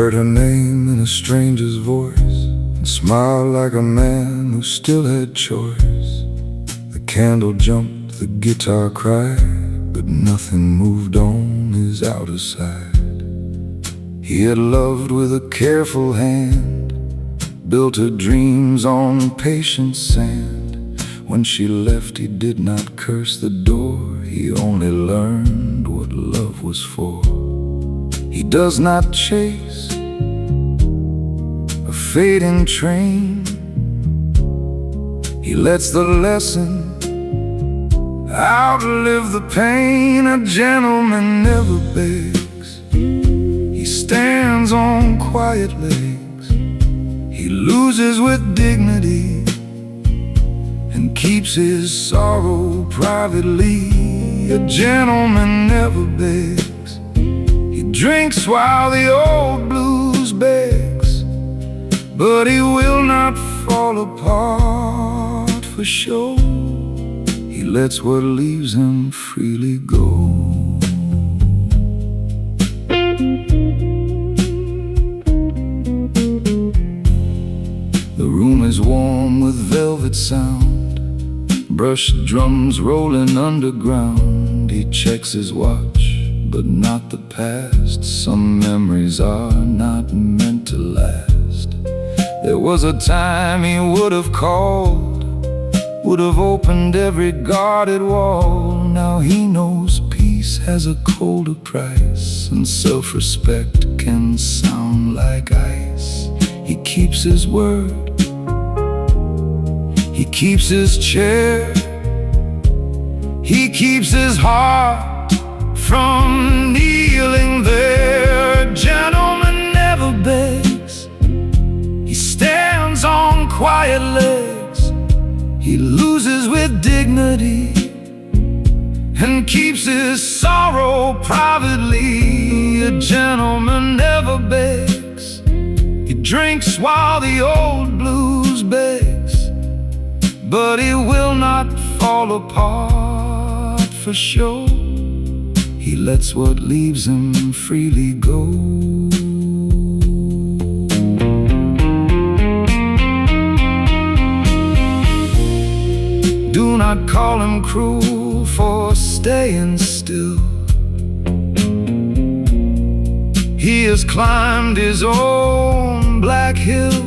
heard her name in a stranger's voice and smiled like a man who still had choice. The candle jumped, the guitar cried, but nothing moved on his outer side. He had loved with a careful hand, built her dreams on patient sand. When she left, he did not curse the door, he only learned what love was for. He does not chase a fading train, he lets the lesson outlive the pain. A gentleman never begs, he stands on quiet legs. He loses with dignity and keeps his sorrow privately. A gentleman never begs, he drinks while the old blues begs, but he will not fall apart for show. He lets what leaves him freely go. The room is warm with velvet sound, brushed drums rolling underground. He checks his watch, but not the past. Some memories are not meant to last. There was a time he would have called, would have opened every guarded wall. Now he knows peace has a colder price, and self-respect can sound like ice. He keeps his word, he keeps his chair, he keeps his heart from kneeling there. A gentleman never begs, he stands on quiet legs. He loses with dignity and keeps his sorrow privately. A gentleman never begs, he drinks while the old blues begs, but he will not fall apart for show. He lets what leaves him freely go. Do not call him cruel for staying still. He has climbed his own black hill.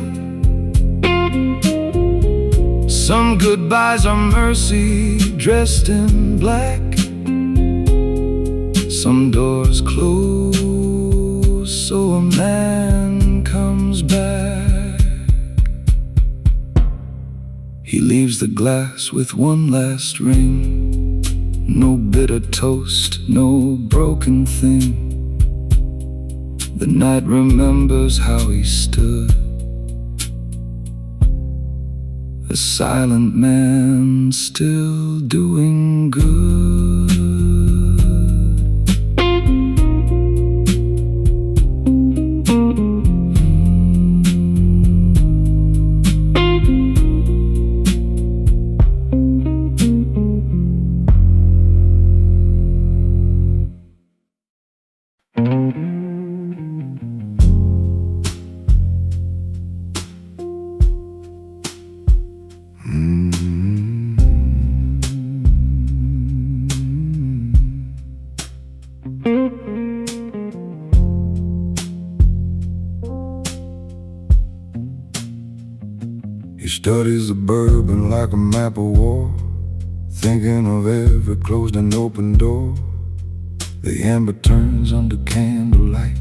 Some goodbyes are mercy dressed in black. Some doors close so a man comes back. He leaves the glass with one last ring. No bitter toast, no broken thing. The night remembers how he stood, a silent man still doing good. He studies the bourbon like a map of war, thinking of every closed and open door. The amber turns under candlelight,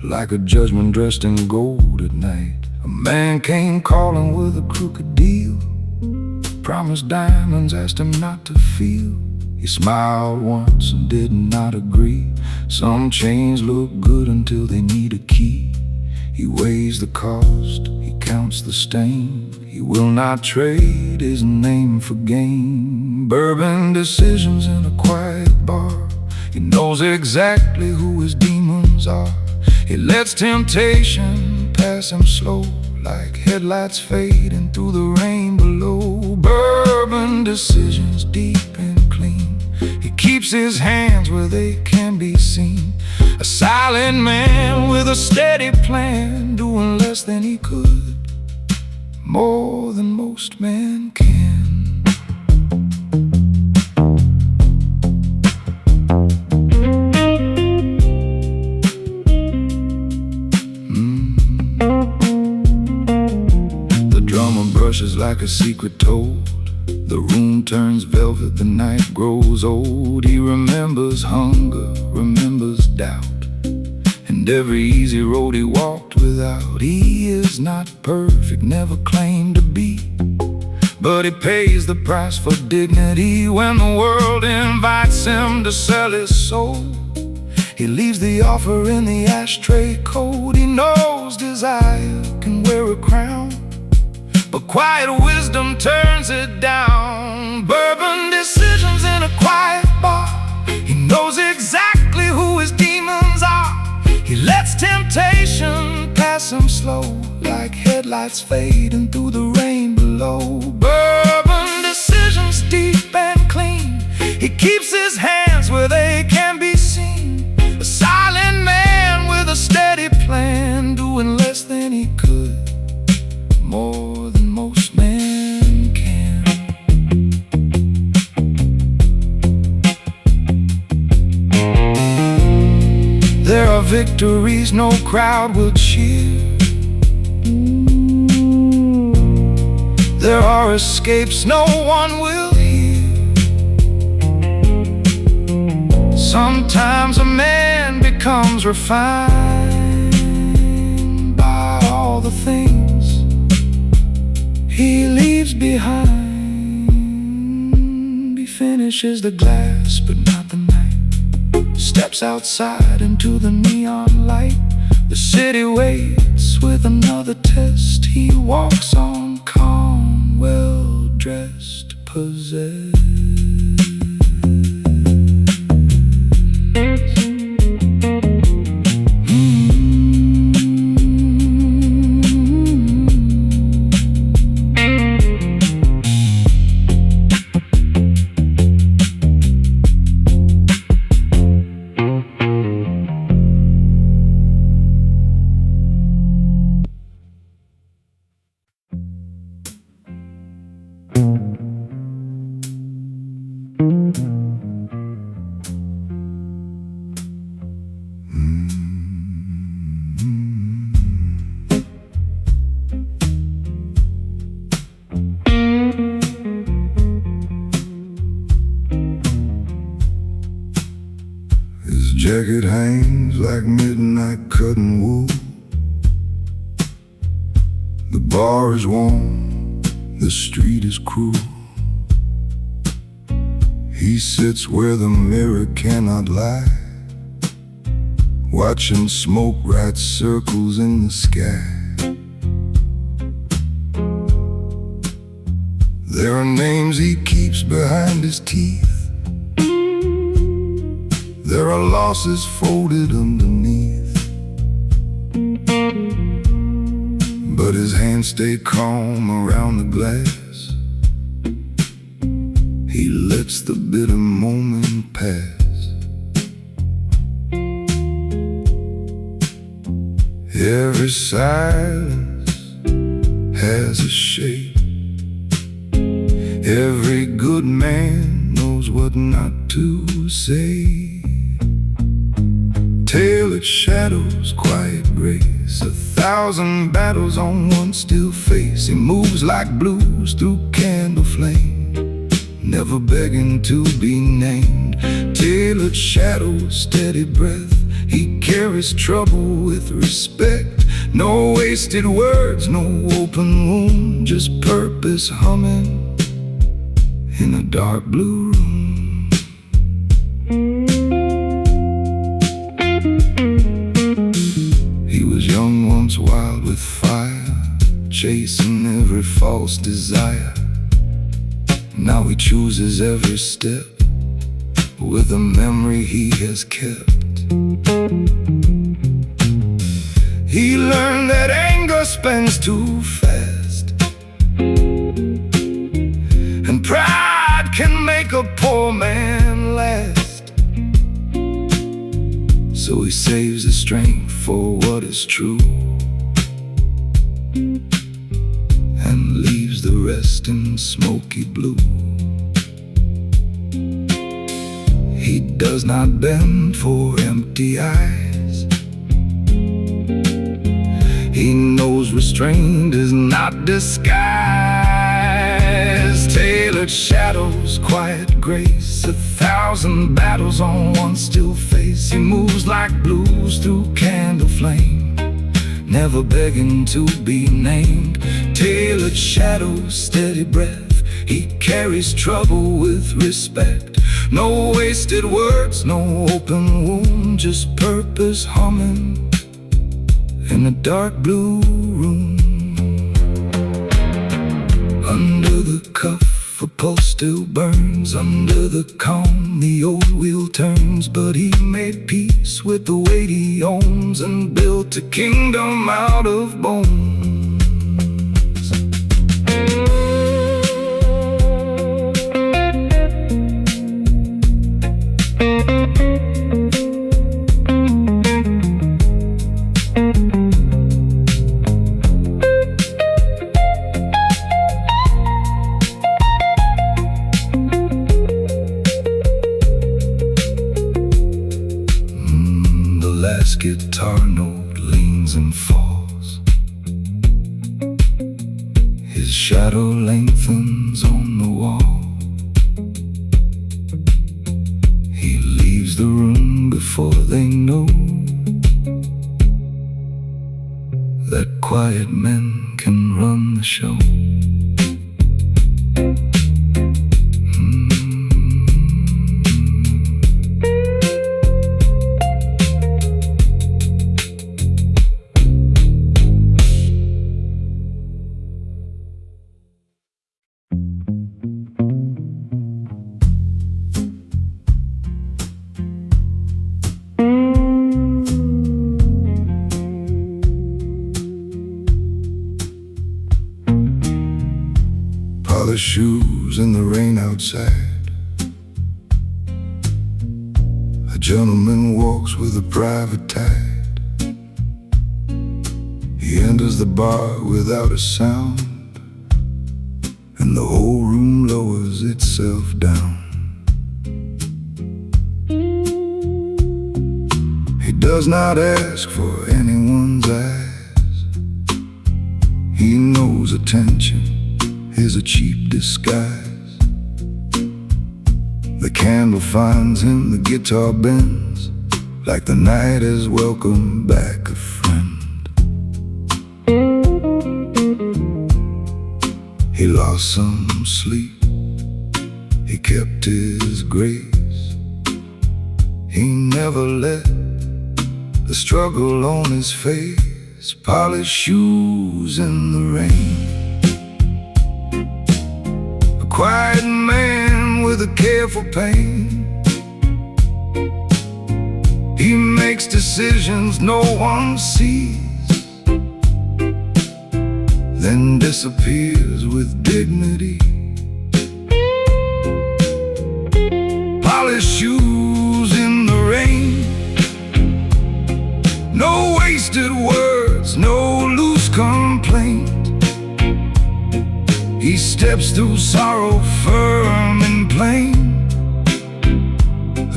like a judgment dressed in gold at night. A man came calling with a crooked deal, promised diamonds, asked him not to feel. He smiled once and did not agree. Some chains look good until they need a key. He weighs the cost, he counts the stain. He will not trade his name for gain. Bourbon decisions in a quiet bar. He knows exactly who his demons are. He lets temptation pass him slow, like headlights fading through the rain below. Bourbon decisions deep and clean. He keeps his hands where they can be seen. A silent man with a steady plan, doing less than he could, more than most men can. The drummer brushes like a secret toad. The room turns velvet, the night grows old. He remembers hunger, remembers doubt, and every easy road he walked without. He is not perfect, never claimed to be, but he pays the price for dignity. When the world invites him to sell his soul, he leaves the offer in the ashtray cold. He knows desire can wear a crown, but quiet wisdom turns it down. Bourbon decisions in a quiet bar. He knows exactly who his demons are. He lets temptation pass him slow, like headlights fading through the rain below. Bourbon decisions deep and clean. He keeps his hands where they can be seen. A silent man with a steady plan, doing less than he could, more than most men can. There are victories no crowd will cheer. There are escapes no one will hear. Sometimes a man becomes refined by all the things he leaves behind. He finishes the glass but not the night, steps outside into the neon light. The city waits with another test. He walks on calm, well-dressed, possessed. His jacket hangs like midnight cutting wool. The bar is warm, the street is cruel. He sits where the mirror cannot lie, watching smoke write circles in the sky. There are names he keeps behind his teeth. There are losses folded underneath, but his hands stay calm around the glass. He lets the bitter moment pass. Every silence has a shape. Every good man knows what not to say. Tailored shadows, quiet grace, 1,000 battles on one still face. He moves like blues through candle flame, never begging to be named. Tailored shadows, steady breath. He carries trouble with respect. No wasted words, no open wound, just purpose humming in a dark blue room. He was young once, wild with fire, chasing every false desire. Now he chooses every step with a memory he has kept. He learned that anger spends too fast, and pride can make a poor man last. so he saves his strength for what is true, and leaves the rest in smoky blue. He does not bend for empty eyes. He knows restraint is not disguise. Tailored shadows, quiet grace, 1,000 battles on one still face. He moves like blues through candle flame, never begging to be named. Tailored shadows, steady breath, he carries trouble with respect. No wasted words, no open wound, just purpose humming in a dark blue room. Under the cuff, a pulse still burns. Under the calm, the old wheel turns. But he made peace with the weight he owns, and built a kingdom out of bones. Last guitar note leans and falls. His shadow lengthens on the wall. He leaves the room before they know that quiet men can run the show. Polished shoes in the rain outside. A gentleman walks with a private tide. He enters the bar without a sound, and the whole room lowers itself down. He does not ask for anyone's eyes. He knows attention is a cheap disguise. The candle finds him, the guitar bends, like the night has welcomed back a friend. He lost some sleep, he kept his grace. He never let the struggle on his face. Polished shoes in the rain. Quiet man with a careful pain. He makes decisions no one sees, then disappears with dignity. Polished shoes in the rain. No wasted words, no loose complaint. He steps through sorrow firm and plain,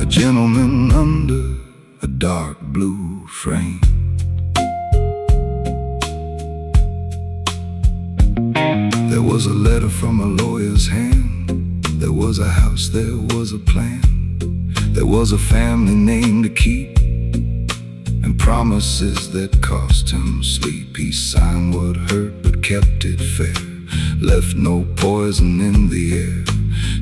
a gentleman under a dark blue frame. There was a letter from a lawyer's hand. There was a house, there was a plan. There was a family name to keep, and promises that cost him sleep. He signed what hurt but kept it fair, left no poison in the air.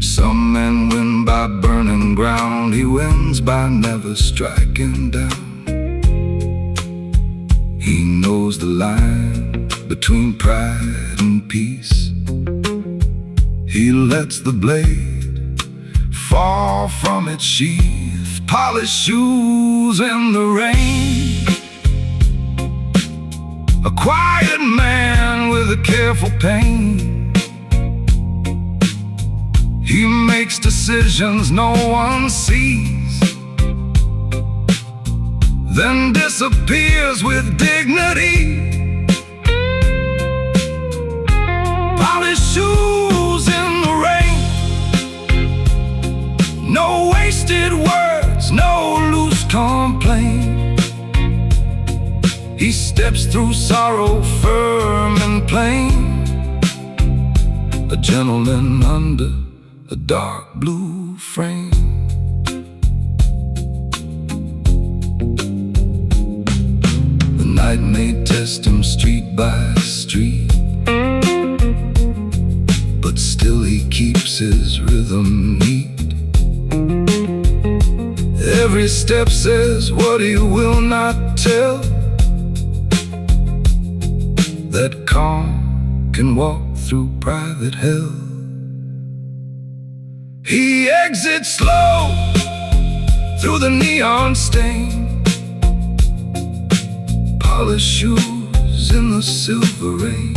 Some men win by burning ground. He wins by never striking down. He knows the line between pride and peace. He lets the blade fall from its sheath. Polished shoes in the rain. A quiet man with a careful pain. He makes decisions no one sees, then disappears with dignity. Polished shoes in the rain, no wasted words, no loose complaint. He steps through sorrow firm and plain, a gentleman under a dark blue frame. The night may test him street by street, but still he keeps his rhythm neat. Every step says what he will not tell, that calm can walk through private hell. He exits slow through the neon stain, polished shoes in the silver rain,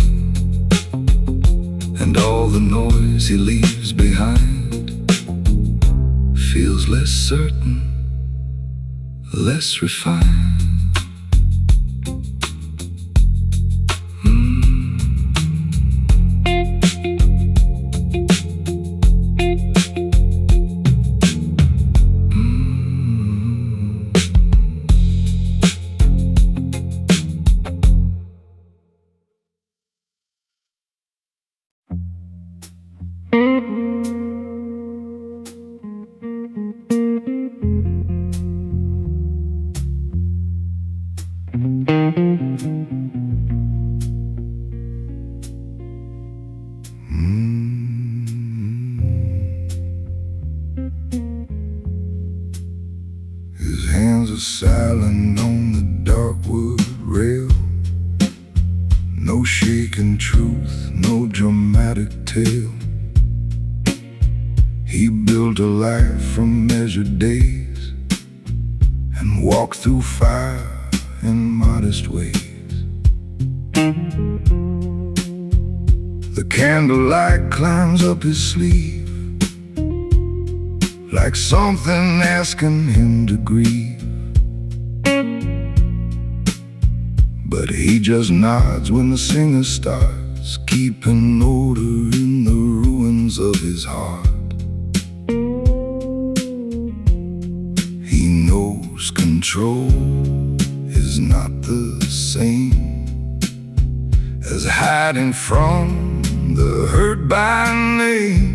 and all the noise he leaves behind feels less certain, less refined. His hands are silent on the dark wood rail, no shaken truth, no dramatic tale. He built a life from measured days and walked through fire in modest ways. The candlelight climbs up his sleeve like something asking him to grieve, but he just nods when the singer starts, keeping order in the ruins of his heart. He knows control is not the same as hiding from the hurt by name.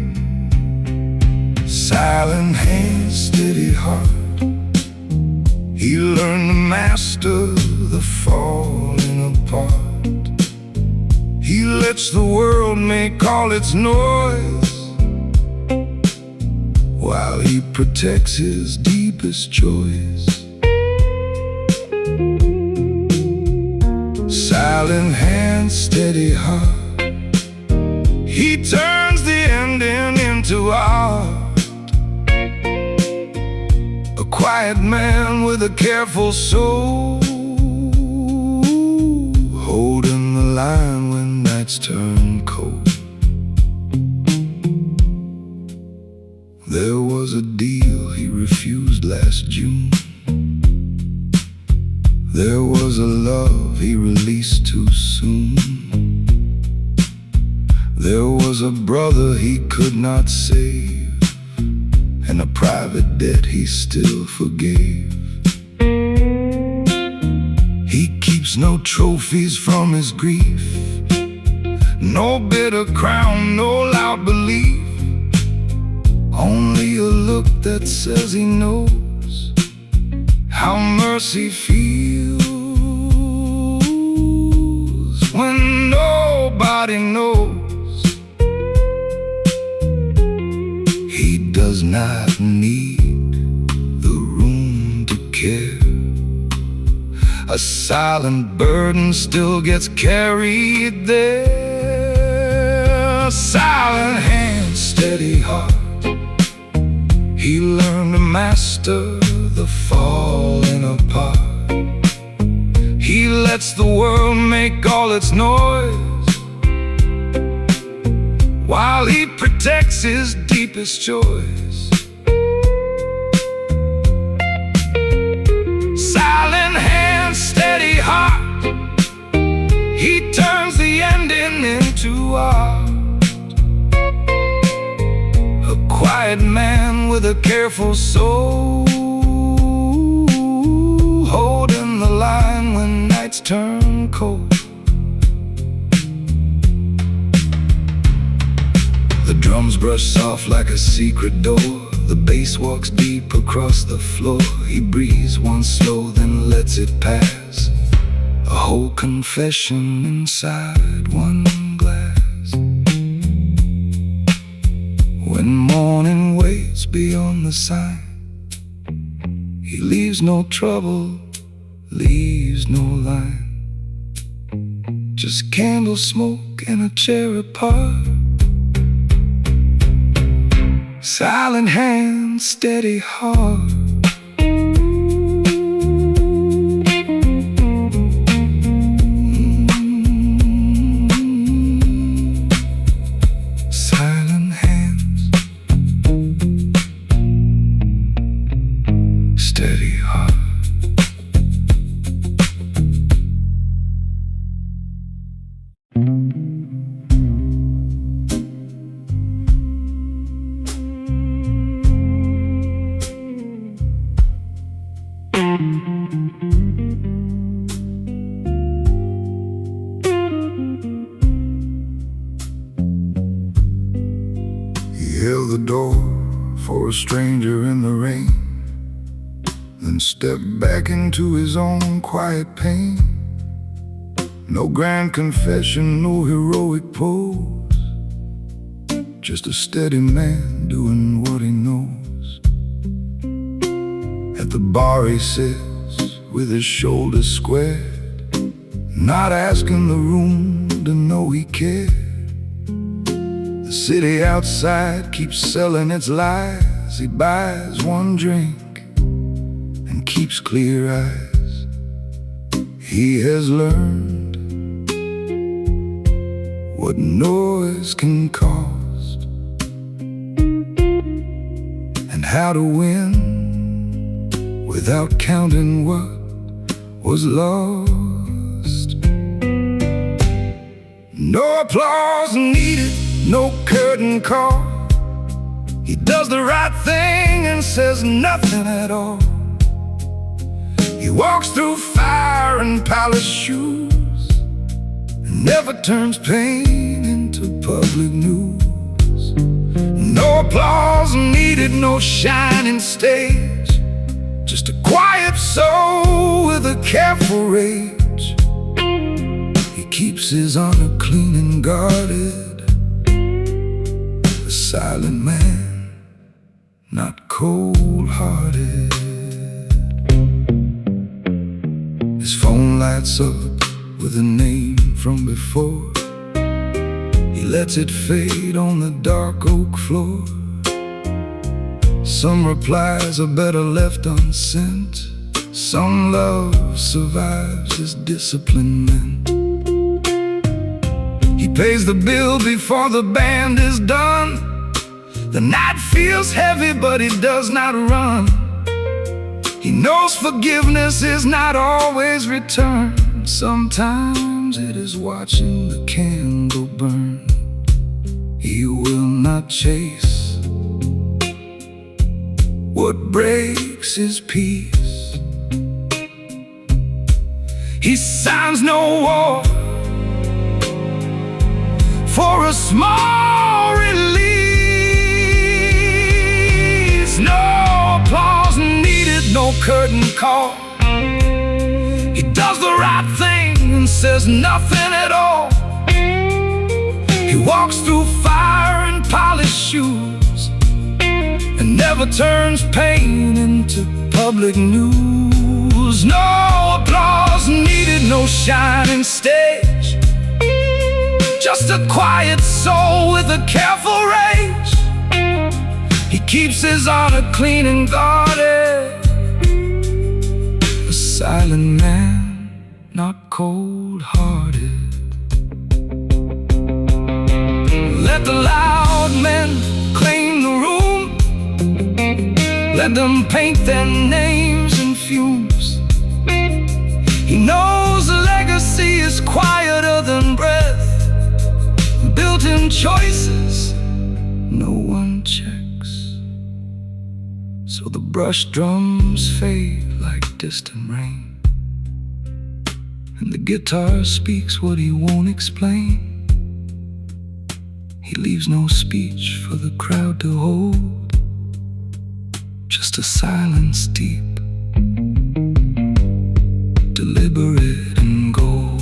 Silent hands, steady heart, he learned to master the falling apart. He lets the world make all its noise, while he protects his deepest joys. Silent hands, steady heart, he turns the ending into art. A quiet man with a careful soul, holding the line when nights turn cold. There was a deal he refused last June. There was a love he released too soon. There was a brother he could not save, and a private debt he still forgave. He keeps no trophies from his grief, no bitter crown, no loud belief, only a look that says he knows how mercy feels when nobody knows. He does not need the room to care. A silent burden still gets carried there. Silent hand, steady heart, he learned to master the falling apart. He lets the world make all its noise, while he protects his deepest joys. Silent a careful soul, holding the line when nights turn cold. The drums brush soft like a secret door. The bass walks deep across the floor. He breathes once slow, then lets it pass. A whole confession inside one glass. When morning waits beyond the sign, he leaves no trouble, leaves no line. Just candle smoke and a chair apart. Silent hand, steady heart. Silent hands, steady heart. He held the door for a stranger in the rain, then stepped back into his own quiet pain. No grand confession, no heroic pose, just a steady man doing what he knows. At the bar he sits with his shoulders squared, not asking the room to know he cared. The city outside keeps selling its lies. He buys one drink and keeps clear eyes. He has learned what noise can cost, and how to win without counting what was lost. No applause needed, no curtain call. He does the right thing and says nothing at all. He walks through fire and palace shoes, and never turns pain into public news. No applause needed, no shining stage, just a quiet soul with a careful rage. He keeps his honor clean and guarded. A silent man, not cold-hearted. His phone lights up with a name from before. He lets it fade on the dark oak floor. Some replies are better left unsent. Some love survives as discipline meant. He pays the bill before the band is done. The night feels heavy, but he does not run. He knows forgiveness is not always returned. Sometimes it is watching the candle burn. He will not chase what breaks his peace. He signs no war for a small release. No applause needed, no curtain call. He does the right thing and says nothing at all. He walks through fire and polished shoes, and never turns pain into public news. No applause needed, no shining stage, just a quiet soul with a careful rage. He keeps his honor clean and guarded. A silent man, not cold-hearted. Let the loud men claim the room. Let them paint their names in fumes. He knows the legacy is quieter than breath, built in choices no one checks. brush drums fade like distant rain, and the guitar speaks what he won't explain. He leaves no speech for the crowd to hold, just a silence deep, deliberate and gold.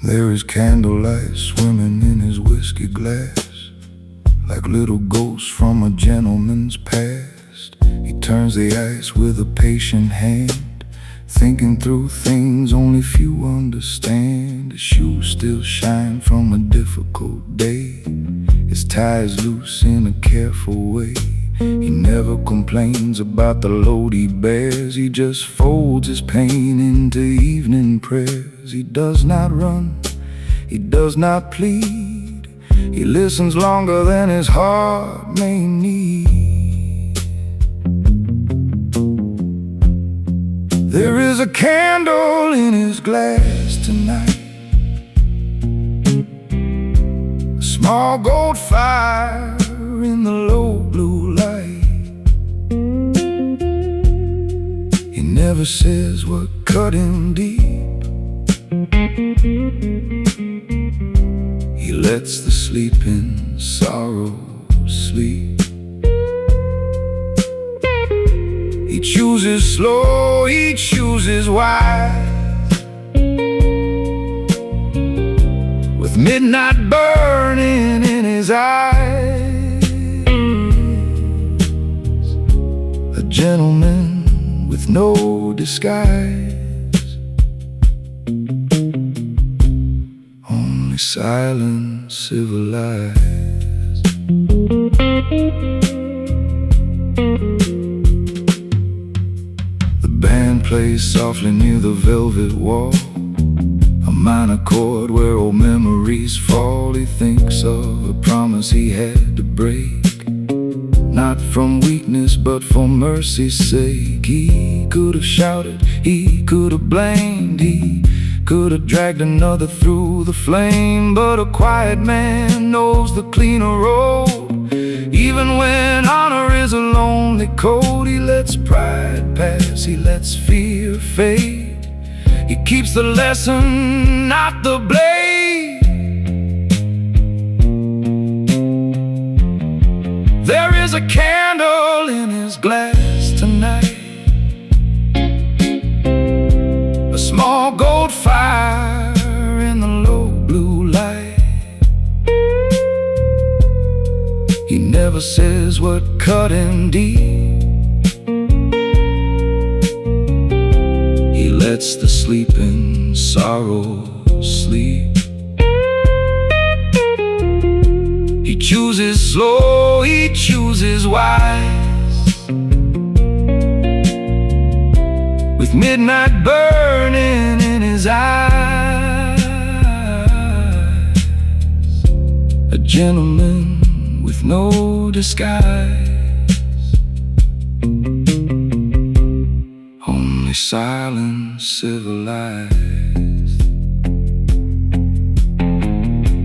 There is candlelight swimming in his whiskey glass, like little ghosts from a gentleman's past. He turns the ice with a patient hand, thinking through things only few understand. His shoes still shine from a difficult day, his tie is loose in a careful way. He never complains about the load he bears, he just folds his pain into evening prayers. He does not run, he does not plead, he listens longer than his heart may need. There is a candle in his glass tonight, a small gold fire in the low blue light. He never says what cut him deep, he lets the sleeping sorrow sleep. He chooses slow, he chooses wise, with midnight burning in his eyes. A gentleman with no disguise, only silent, civilized. The band plays softly near the velvet wall, a minor chord where old memories fall. He thinks of a promise he had to break, not from weakness but for mercy's sake. He could have shouted, he could have blamed, he could have dragged another through the flame, but a quiet man knows the cleaner road. Even when honor is a lonely code, he lets pride pass, he lets fear fade. He keeps the lesson, not the blade. There is a candle in his glass tonight, a small gold fire in the low blue light. He never says what cut him deep, he lets the sleeping sorrow sleep. He chooses slow, he chooses wise, with midnight burning in his eyes. A gentleman with no disguise, only silent, civilized.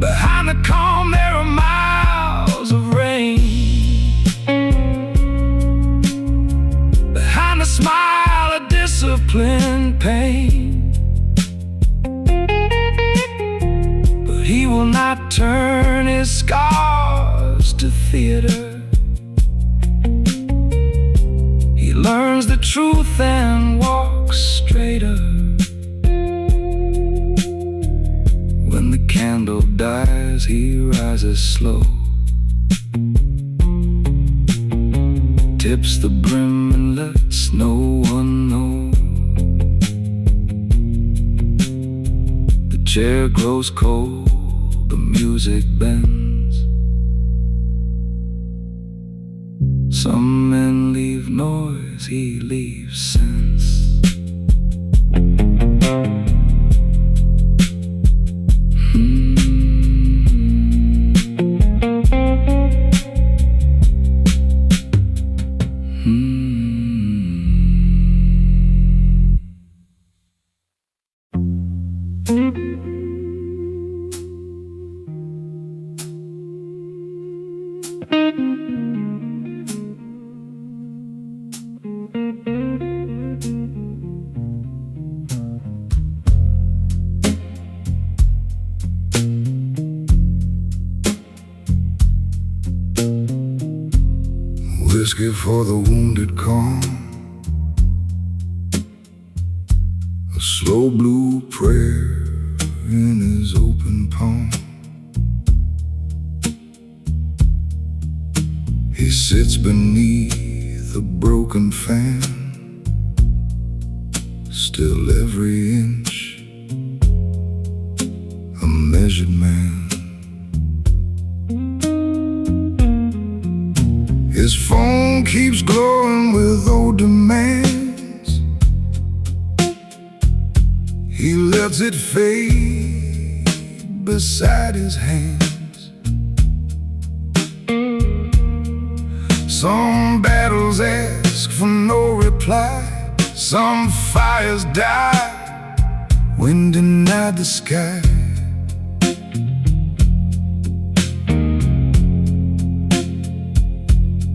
Behind the calm there are miles of rain, behind the smile a disciplined pain. But he will not turn his scars to theater. He learns the truth and walks straighter. When the candle dies, he rises slow, tips the brim and lets no one know. The chair grows cold, the music bends, Some men leave noise, he leaves sense. Whiskey for the wounded calm, a slow blue prayer in his open palm. He sits beneath a broken fan, still every inch a measured man. His phone keeps glowing with old demands. He lets it fade beside his hands. Some battles ask for no reply, some fires die when denied the sky.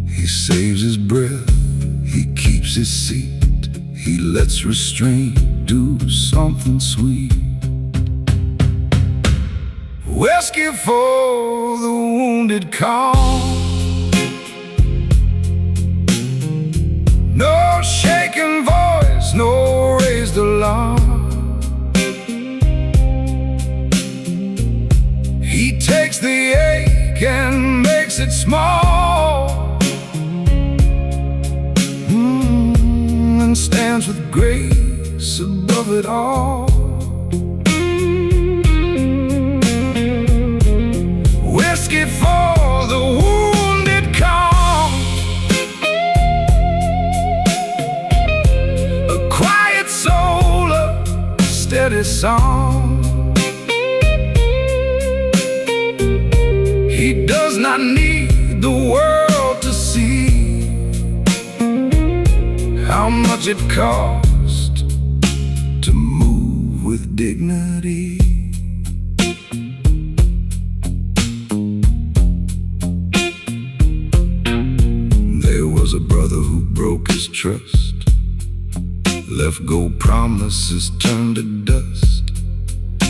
He saves his breath, he keeps his seat, he lets restraint do something sweet. Whiskey for the wounded calm, no shaking voice, no raised alarm. He takes the ache and makes it small, and stands with grace above it all. Whiskey for the wounded calm, a quiet soul, a steady song. He does not need the world to see how much it cost to move with dignity. There was a brother who broke his trust, left gold promises turned to dust.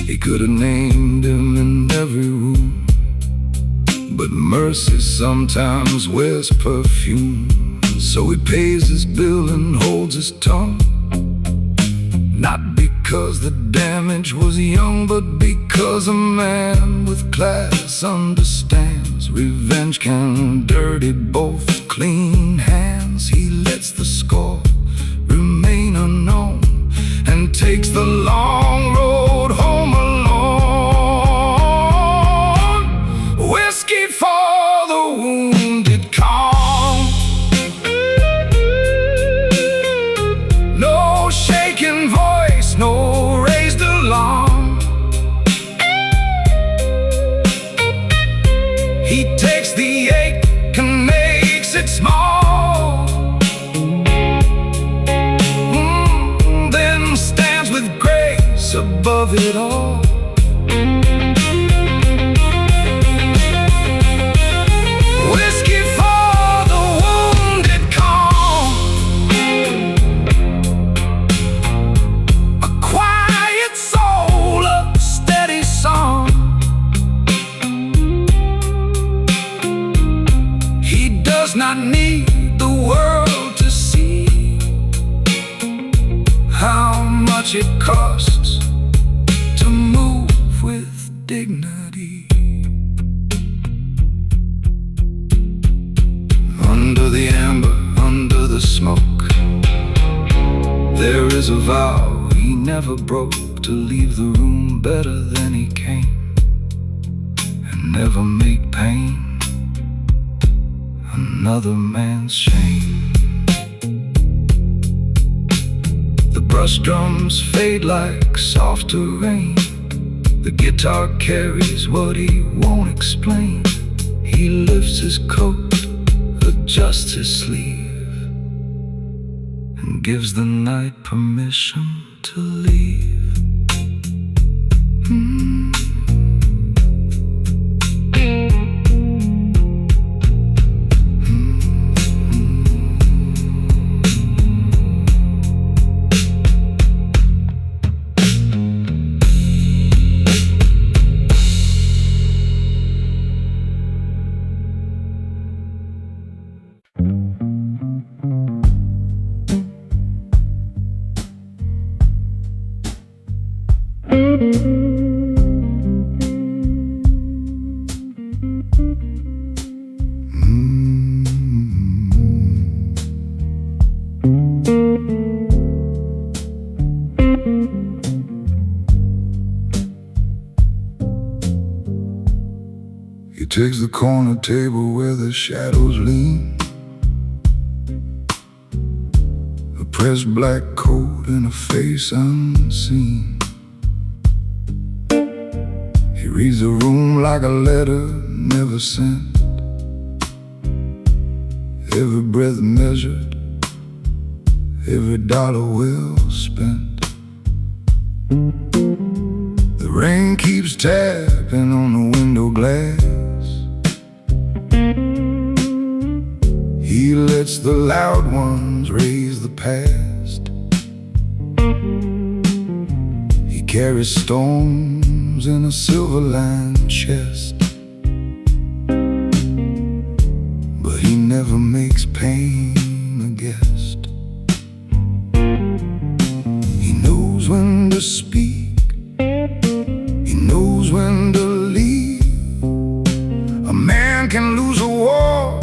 He could have named him in every room, but mercy sometimes wears perfume. So he pays his bill and holds his tongue, not because the damage was young, but because a man with class understands revenge can dirty both clean hands. He lets the score remain unknown and takes the long road home alone. Whiskey for the wounded calm, no shaking voice, no raised alarm. He takes the ache and makes it small, then stands with grace above it all. Whiskey for the wounded calm, a quiet soul, a steady song. He does not need the world to see how much it costs to move with dignity. Under the amber, under the smoke, there is a vow he never broke, to leave the room better than he came and never make pain another man's shame. The brush drums fade like softer rain. The guitar carries what he won't explain. He lifts his coat, adjusts his sleeve, and gives the night permission to leave. He takes the corner table where the shadows lean, a pressed black coat and a face unseen. He reads the room like a letter never sent, every breath measured, every dollar well spent. The rain keeps tapping on the window glass. He lets the loud ones raise the past. He carries storms in a silver-lined chest, but he never makes pain a guest. He knows when to speak, he knows when to leave. A man can lose a war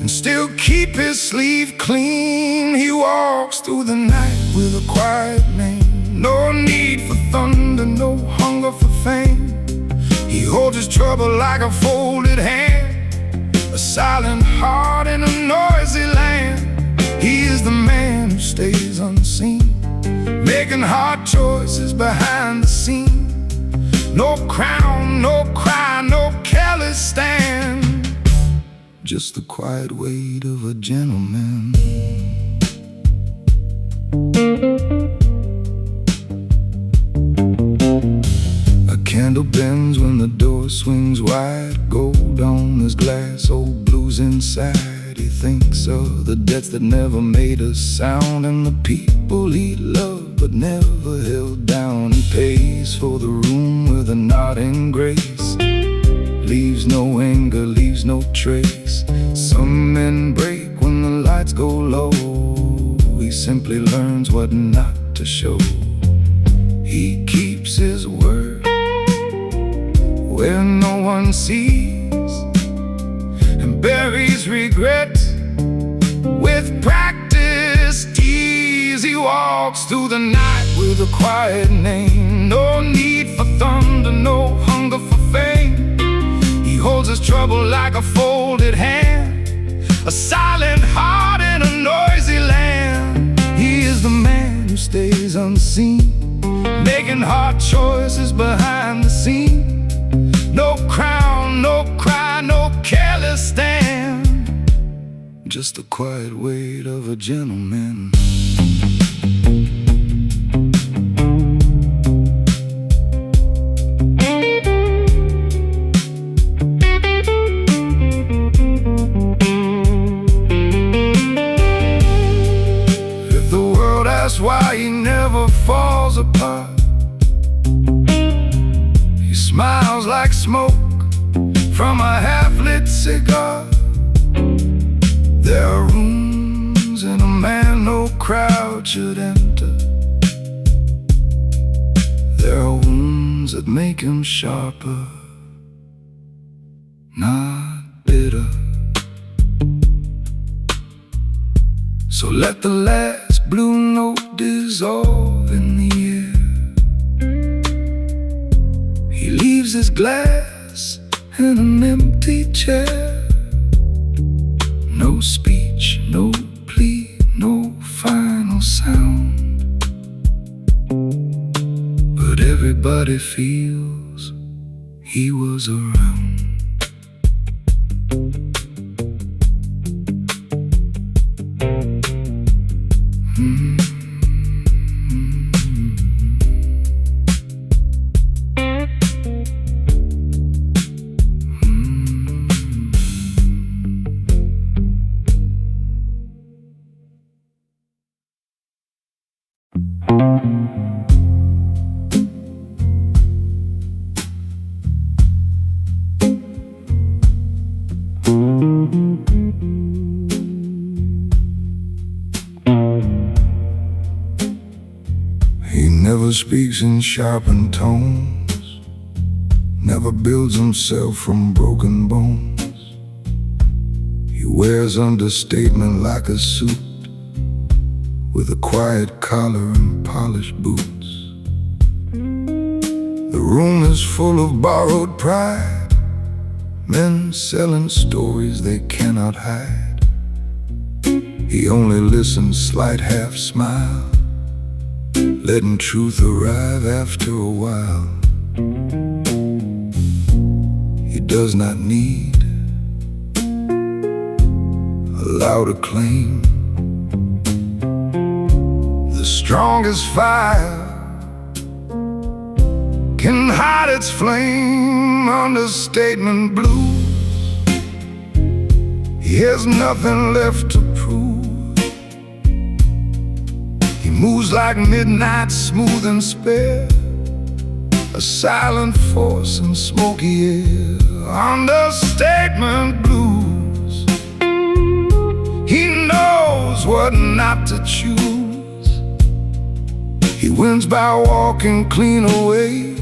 and still keep his sleeve clean. He walks through the night with a quiet name. No need for thunder, no hunger for fame. He holds his trouble like a folded hand, a silent heart in a noisy land. He is the man who stays unseen, making hard choices behind the scene. No crown, no cry, no careless stand, just the quiet weight of a gentleman. A candle bends when the door swings wide. Gold on his glass, old blues inside. He thinks of the debts that never made a sound, and the people he loved but never held down. He pays for the room with a nodding grace, leaves no anger, leaves no trace. Some men break when the lights go low. He simply learns what not to show. He keeps his word where no one sees, and buries regret with practiced ease. He walks through the night with a quiet name. No need for thunder, no hunger for fame. He holds his trouble like a folded hand, a silent heart in a noisy land. He is the man who stays unseen, making hard choices behind the scene. No crown, no cry, no careless stand, just the quiet weight of a gentleman. That's why he never falls apart. He smiles like smoke from a half-lit cigar. There are rooms in a man no crowd should enter. There are wounds that make him sharper, not bitter. So let the last blue note dissolve in the air. He leaves his glass in an empty chair. no speech, no plea, no final sound, but everybody feels he was around. He never speaks in sharpened tones, never builds himself from broken bones. He wears understatement like a suit, with a quiet collar and polished boots. The room is full of borrowed pride, men selling stories they cannot hide. He only listens, slight half smile, letting truth arrive after a while. He does not need a loud acclaim. The strongest fire can hide its flame under statement blues. He has nothing left to prove. He moves like midnight, smooth and spare, a silent force in smoky air. Understatement blues. He knows what not to choose. He wins by walking clean away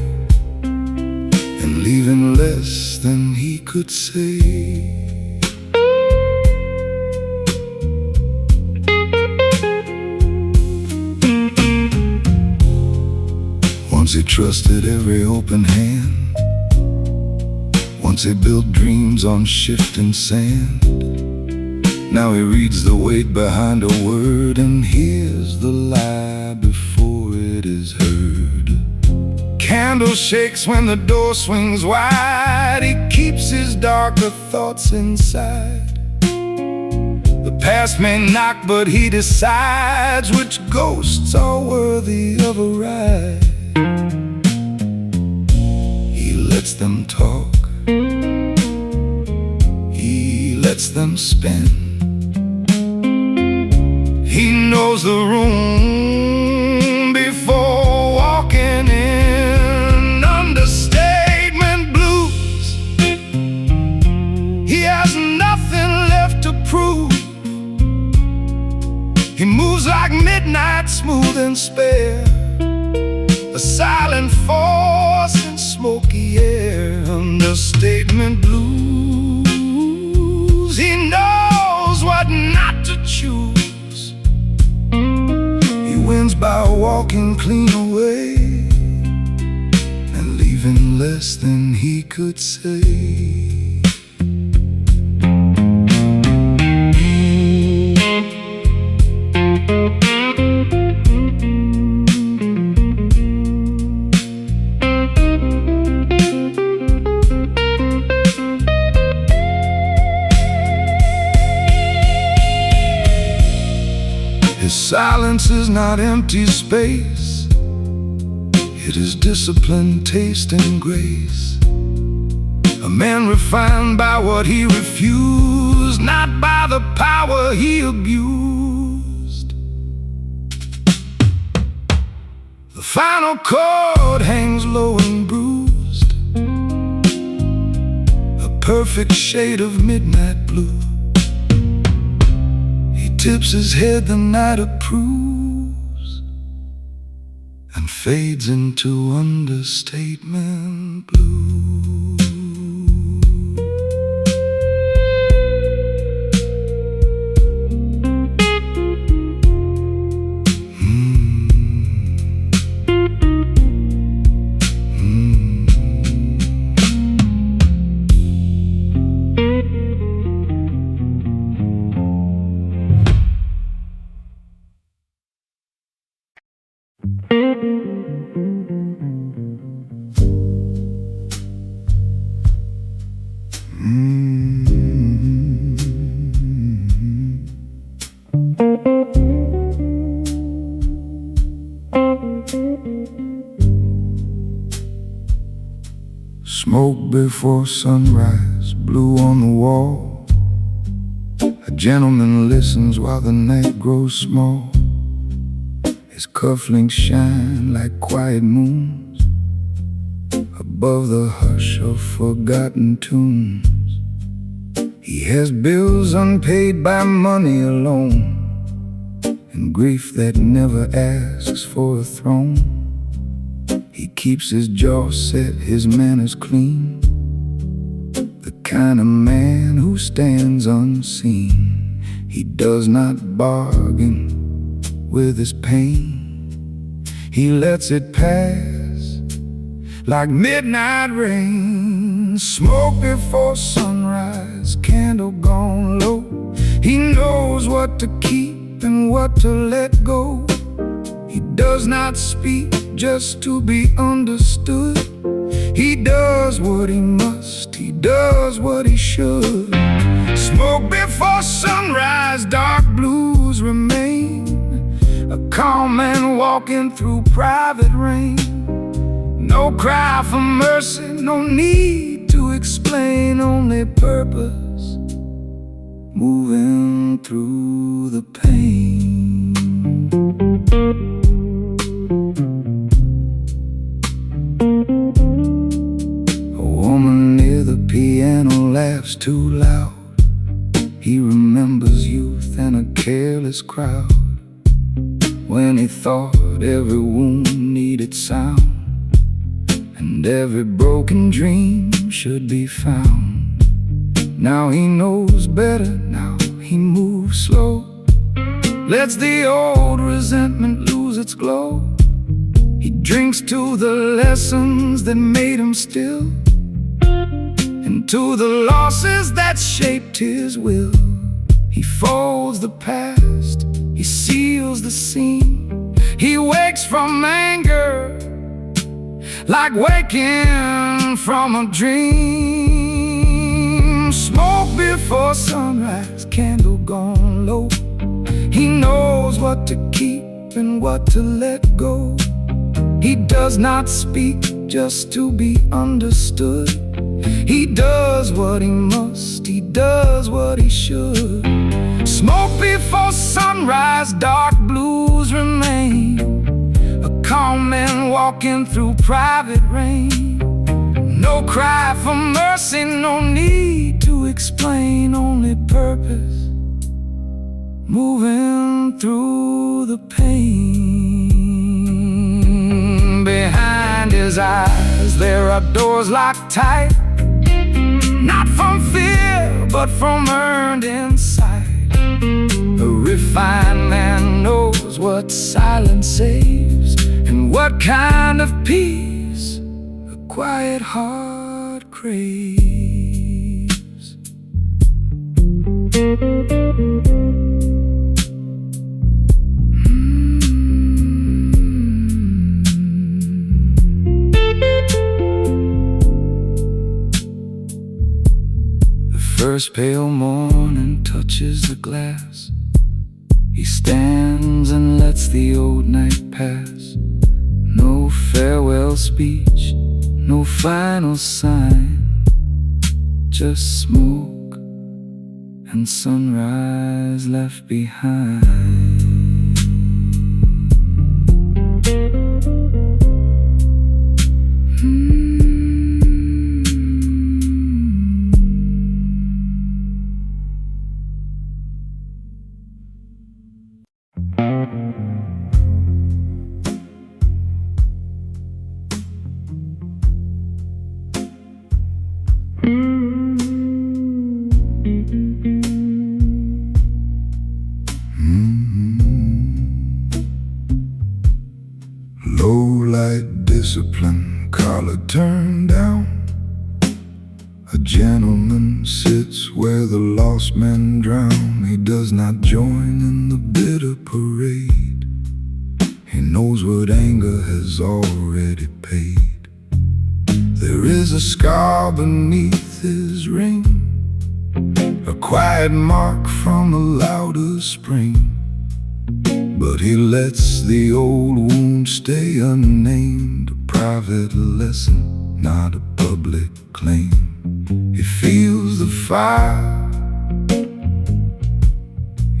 and leaving less than he could say. Once he trusted every open hand, once he built dreams on shifting sand. Now he reads the weight behind a word and hears the lie before it is heard. Candle shakes when the door swings wide. He keeps his darker thoughts inside. The past may knock, but he decides which ghosts are worthy of a ride. He lets them talk, he lets them spin. He knows the room before walking in. Understatement blues. He has nothing left to prove. He moves like midnight, smooth and spare, a silent force in smoky air. Understatement blues. He knows what not to choose. He wins by walking clean away and leaving less than he could say. His silence is not empty space. It is discipline, taste, and grace. A man refined by what he refused, not by the power he abused. The final chord hangs low and bruised, a perfect shade of midnight blue. Tips his head, the night approves, and fades into understatement blue. Smoke before sunrise, blue on the wall. A gentleman listens while the night grows small. His cufflinks shine like quiet moons above the hush of forgotten tunes. He has bills unpaid by money alone, and grief that never asks for a throne. He keeps his jaw set, his manners clean, the kind of man who stands unseen. He does not bargain with his pain. He lets it pass like midnight rain. Smoke before sunrise, candle gone low. He knows what to keep and what to let go. He does not speak just to be understood. He does what he must, he does what he should. Smoke before sunrise, dark blues remain. A calm man walking through private rain. No cry for mercy, no need to explain, only purpose, moving through the pain. Piano laughs too loud. He remembers youth and a careless crowd, when he thought every wound needed sound, and every broken dream should be found. Now he knows better, now he moves slow, lets the old resentment lose its glow. He drinks to the lessons that made him still, and to the losses that shaped his will. He folds the past, he seals the scene. He wakes from anger like waking from a dream. Smoke before sunrise, candle gone low. He knows what to keep and what to let go. He does not speak just to be understood. He does what he must, he does what he should. Smoke before sunrise, dark blues remain. A calm man walking through private rain. No cry for mercy, no need to explain, only purpose, moving through the pain. Behind his eyes there are doors locked tight, not from fear, but from earned insight. A refined man knows what silence saves, and what kind of peace a quiet heart craves. First pale morning touches the glass. He stands and lets the old night pass. No farewell speech, no final sign, just smoke and sunrise left behind. Low-light discipline, collar turned down. A gentleman sits where the lost men drown. He does not join in the bitter parade. He knows what anger has already paid. There is a scar beneath his ring, a quiet mark from a louder spring. But he lets the old wound stay unnamed, a private lesson, not a public claim. He feels the fire,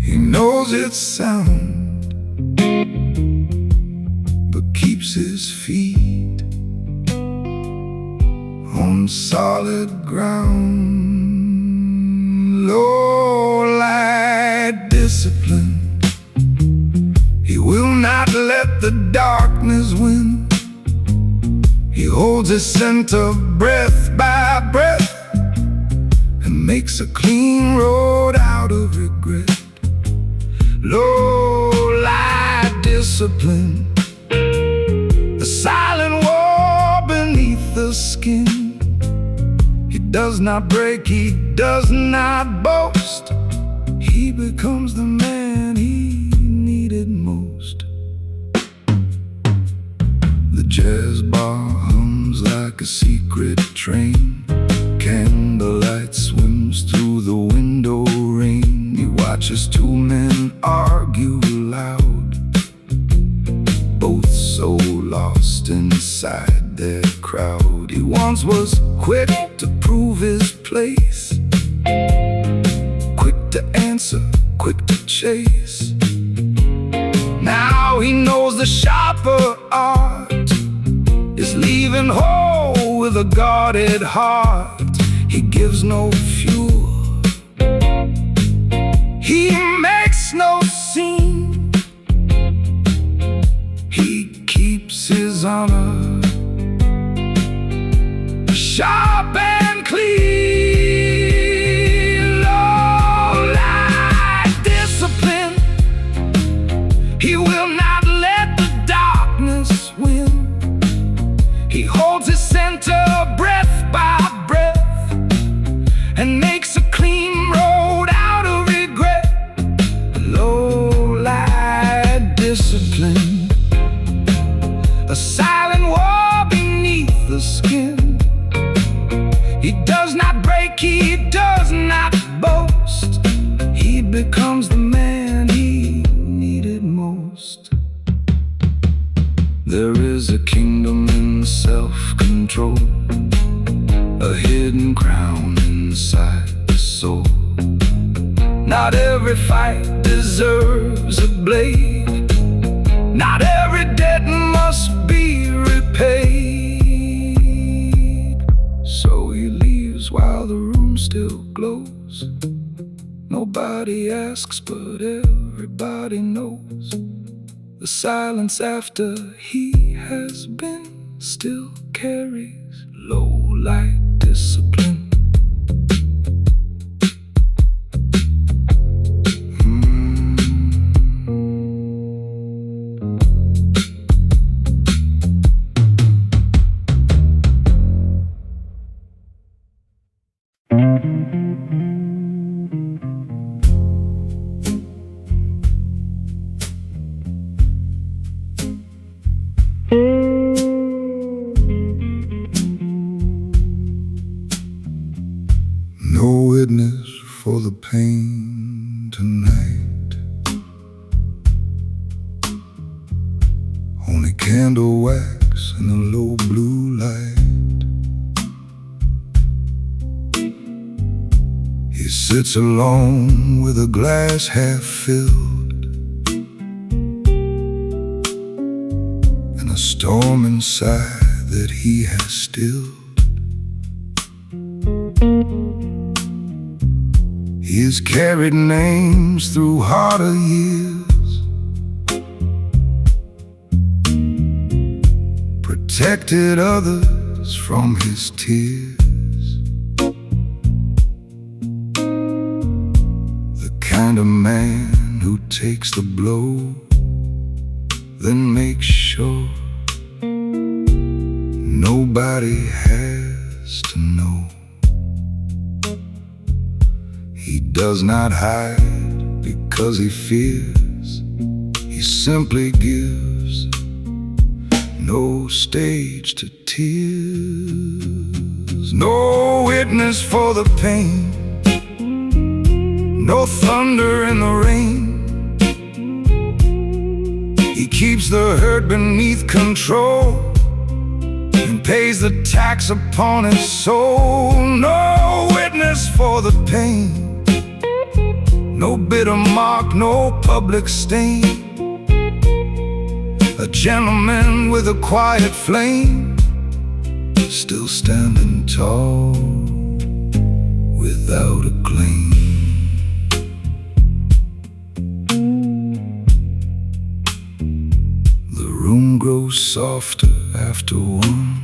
he knows its sound, but keeps his feet on solid ground. Low light discipline, he will not let the darkness win. He holds his center breath by breath and makes a clean road out of regret. Low light discipline, a silent war beneath the skin. He does not break, he does not boast. He becomes the man he needed most. The jazz bar hums like a secret train. Candlelight swims through the window rain. He watches two men argue loud, both so lost inside their crowd. He once was quick to prove his place, quick to answer, quick to chase. Now he knows the sharper art is leaving whole with a guarded heart. He gives no fuel, he makes no scene. He keeps his honor sharp and clean. Low light discipline, he will not let the darkness win. He holds his center breath by breath and makes a clean road out of regret. Low light discipline, a silent war beneath the skin. He does not break, he does not boast. He becomes the man he needed most. There is a kingdom in self-control, a hidden crown inside the soul. Not every fight deserves a blade, not every debt must be repaid. So he leaves while the room still glows. Nobody asks, but everybody knows. The silence after he has been still carries low light discipline. No witness for the pain tonight, only candle wax and a low blue light. He sits alone with a glass half filled and a storm inside that he has stilled. He has carried names through harder years, protected others from his tears. The kind of man who takes the blow, then makes sure nobody has to know. He does not hide because he fears, he simply gives no stage to tears, no witness for the pain, no thunder in the rain. He keeps the hurt beneath control and pays the tax upon his soul. No witness for the pain, no bitter mark, no public stain. A gentleman with a quiet flame, still standing tall without a claim. The room grows softer after one.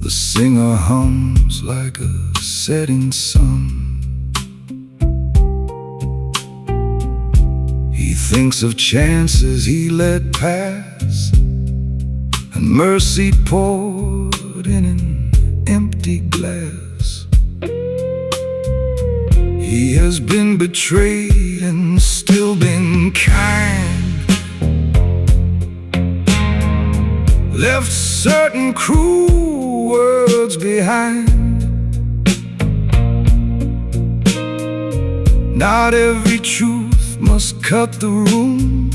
The singer hums like a setting sun. He thinks of chances he let pass, and mercy poured in an empty glass. He has been betrayed and still been kind, left certain cruel words behind. Not every truth must cut the room,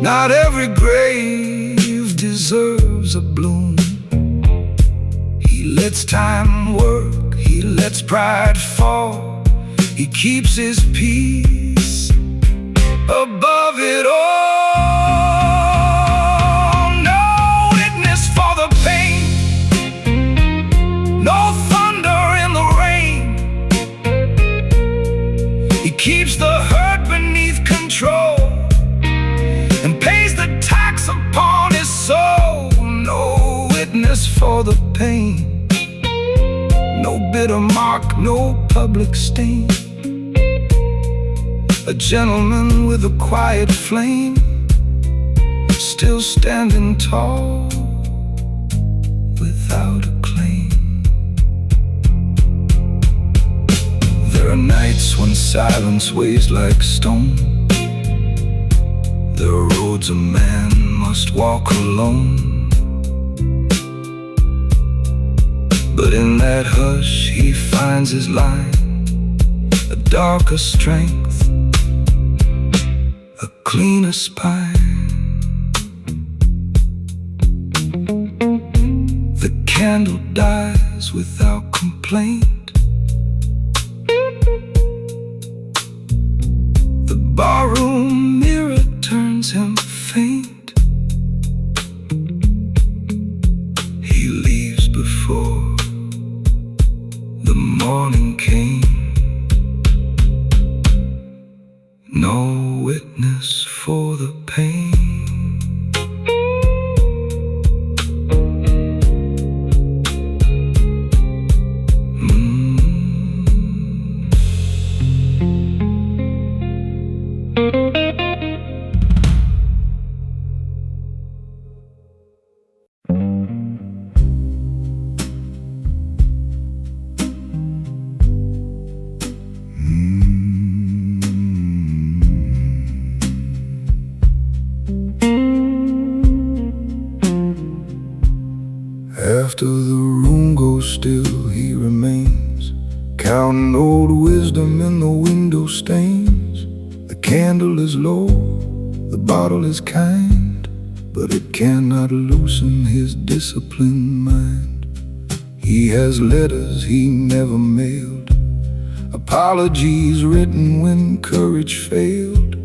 not every grave deserves a bloom. He lets time work, he lets pride fall, he keeps his peace above it all. No witness for the pain, no thunder in the rain. He keeps the hurt beneath control and pays the tax upon his soul. No witness for the pain, no bitter mark, no public stain. A gentleman with a quiet flame, still standing tall without a claim. There are nights when silence weighs like stone. There are roads a man must walk alone. But in that hush he finds his line, a darker strength, a cleaner spine. The candle dies without complaint. The barroom mirror turns him faint. He leaves before the morning came. No witness for the pain. After the room goes still, he remains, counting old wisdom in the window stains. The candle is low, the bottle is kind, but it cannot loosen his disciplined mind. He has letters he never mailed, apologies written when courage failed.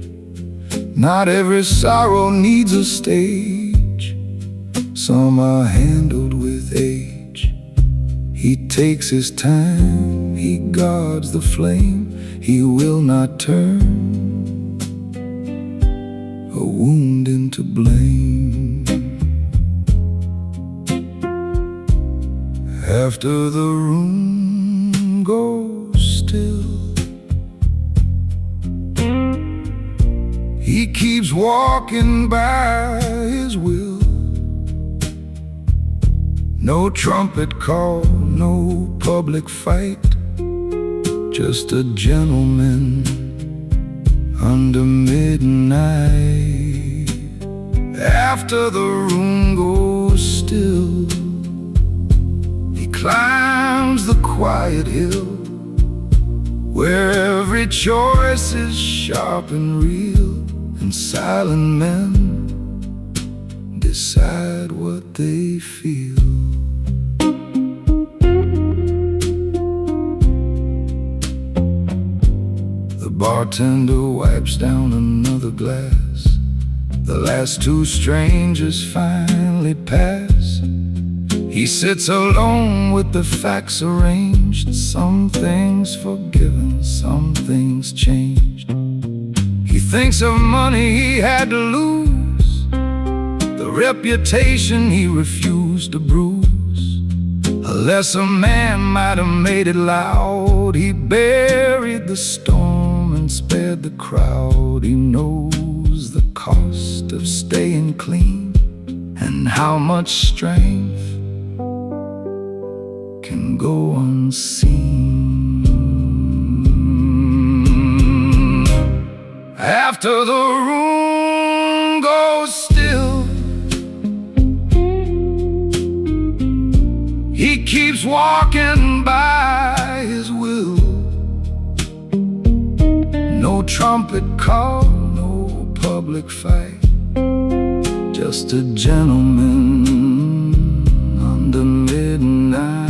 Not every sorrow needs a stage, some are handled with age. He takes his time, he guards the flame, he will not turn a wound into blame. After the room goes still, he keeps walking by his will. No trumpet call, no public fight, just a gentleman under midnight. After the room goes still, he climbs the quiet hill where every choice is sharp and real, and silent men decide what they feel. The bartender wipes down another glass. The last two strangers finally pass. He sits alone with the facts arranged. Some things forgiven, some things changed. He thinks of money he had to lose, the reputation he refused to bruise. A lesser man might have made it loud. He buried the storm and spared the crowd. He knows the cost of staying clean and how much strength can go unseen. After the room goes still, he keeps walking by his will. No trumpet call, no public fight, just a gentleman under midnight.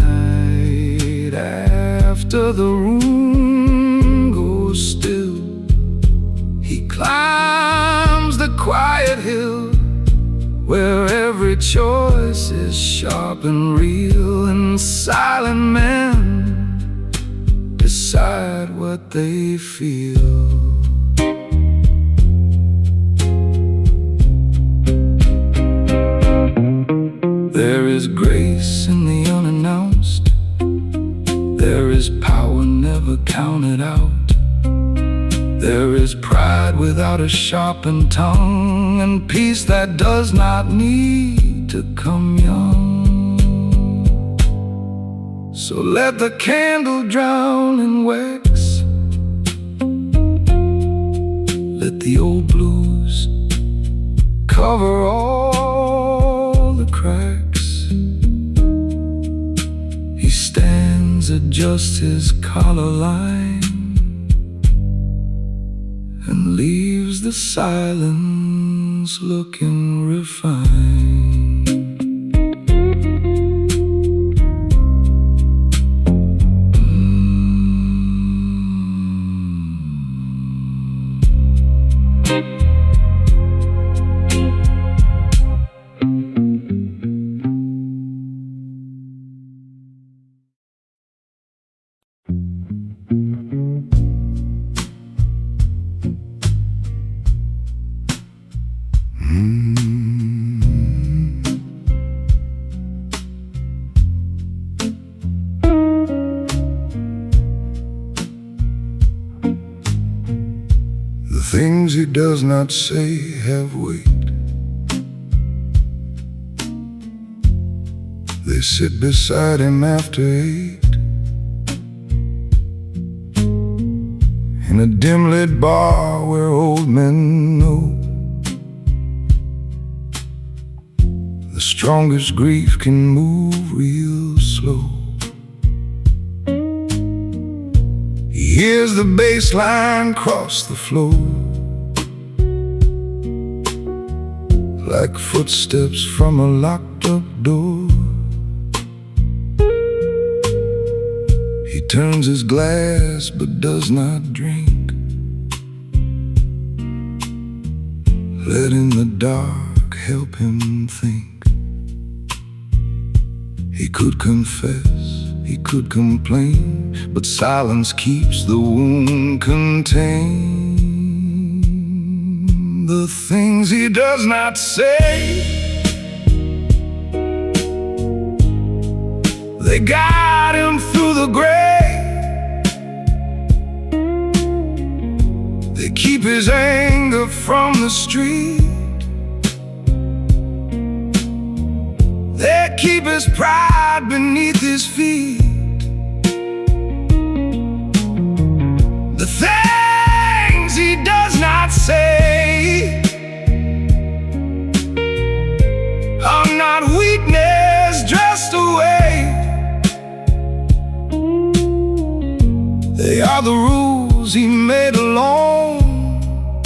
After the room goes still, he climbs the quiet hill where every choice is sharp and real, and silent men decide what they feel. There is grace in the unannounced. There is power never counted out. There is pride without a sharpened tongue, and peace that does not need to come young. So let the candle drown in wax. Let the old blues cover all the cracks. He stands at just his collar line and leaves the silence looking refined. The things he does not say have weight. They sit beside him after 8 in a dim-lit bar where old men know the strongest grief can move real slow. He hears the bass line cross the floor like footsteps from a locked-up door. He turns his glass but does not drink, letting the dark help him think. He could confess, he could complain, but silence keeps the wound contained. The things he does not say, they guide him through the grave. They keep his anger from the street. They keep his pride beneath his feet. The things he does not say, are the rules he made alone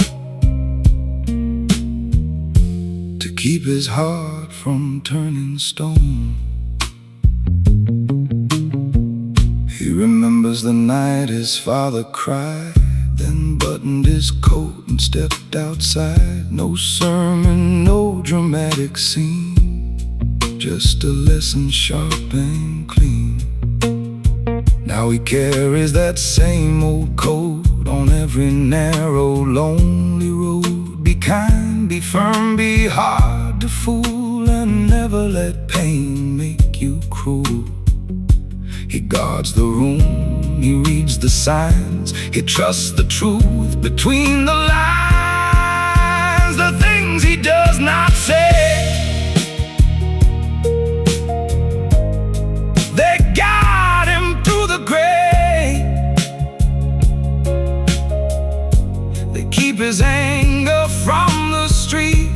to keep his heart from turning stone. He remembers the night his father cried, then buttoned his coat and stepped outside. No sermon, no dramatic scene, just a lesson sharp and clean. Now he carries that same old code on every narrow, lonely road. Be kind, be firm, be hard to fool, and never let pain make you cruel. He guards the room, he reads the signs, he trusts the truth between the lines. The things he does not say, they guide him through the gray. They keep his anger from the street,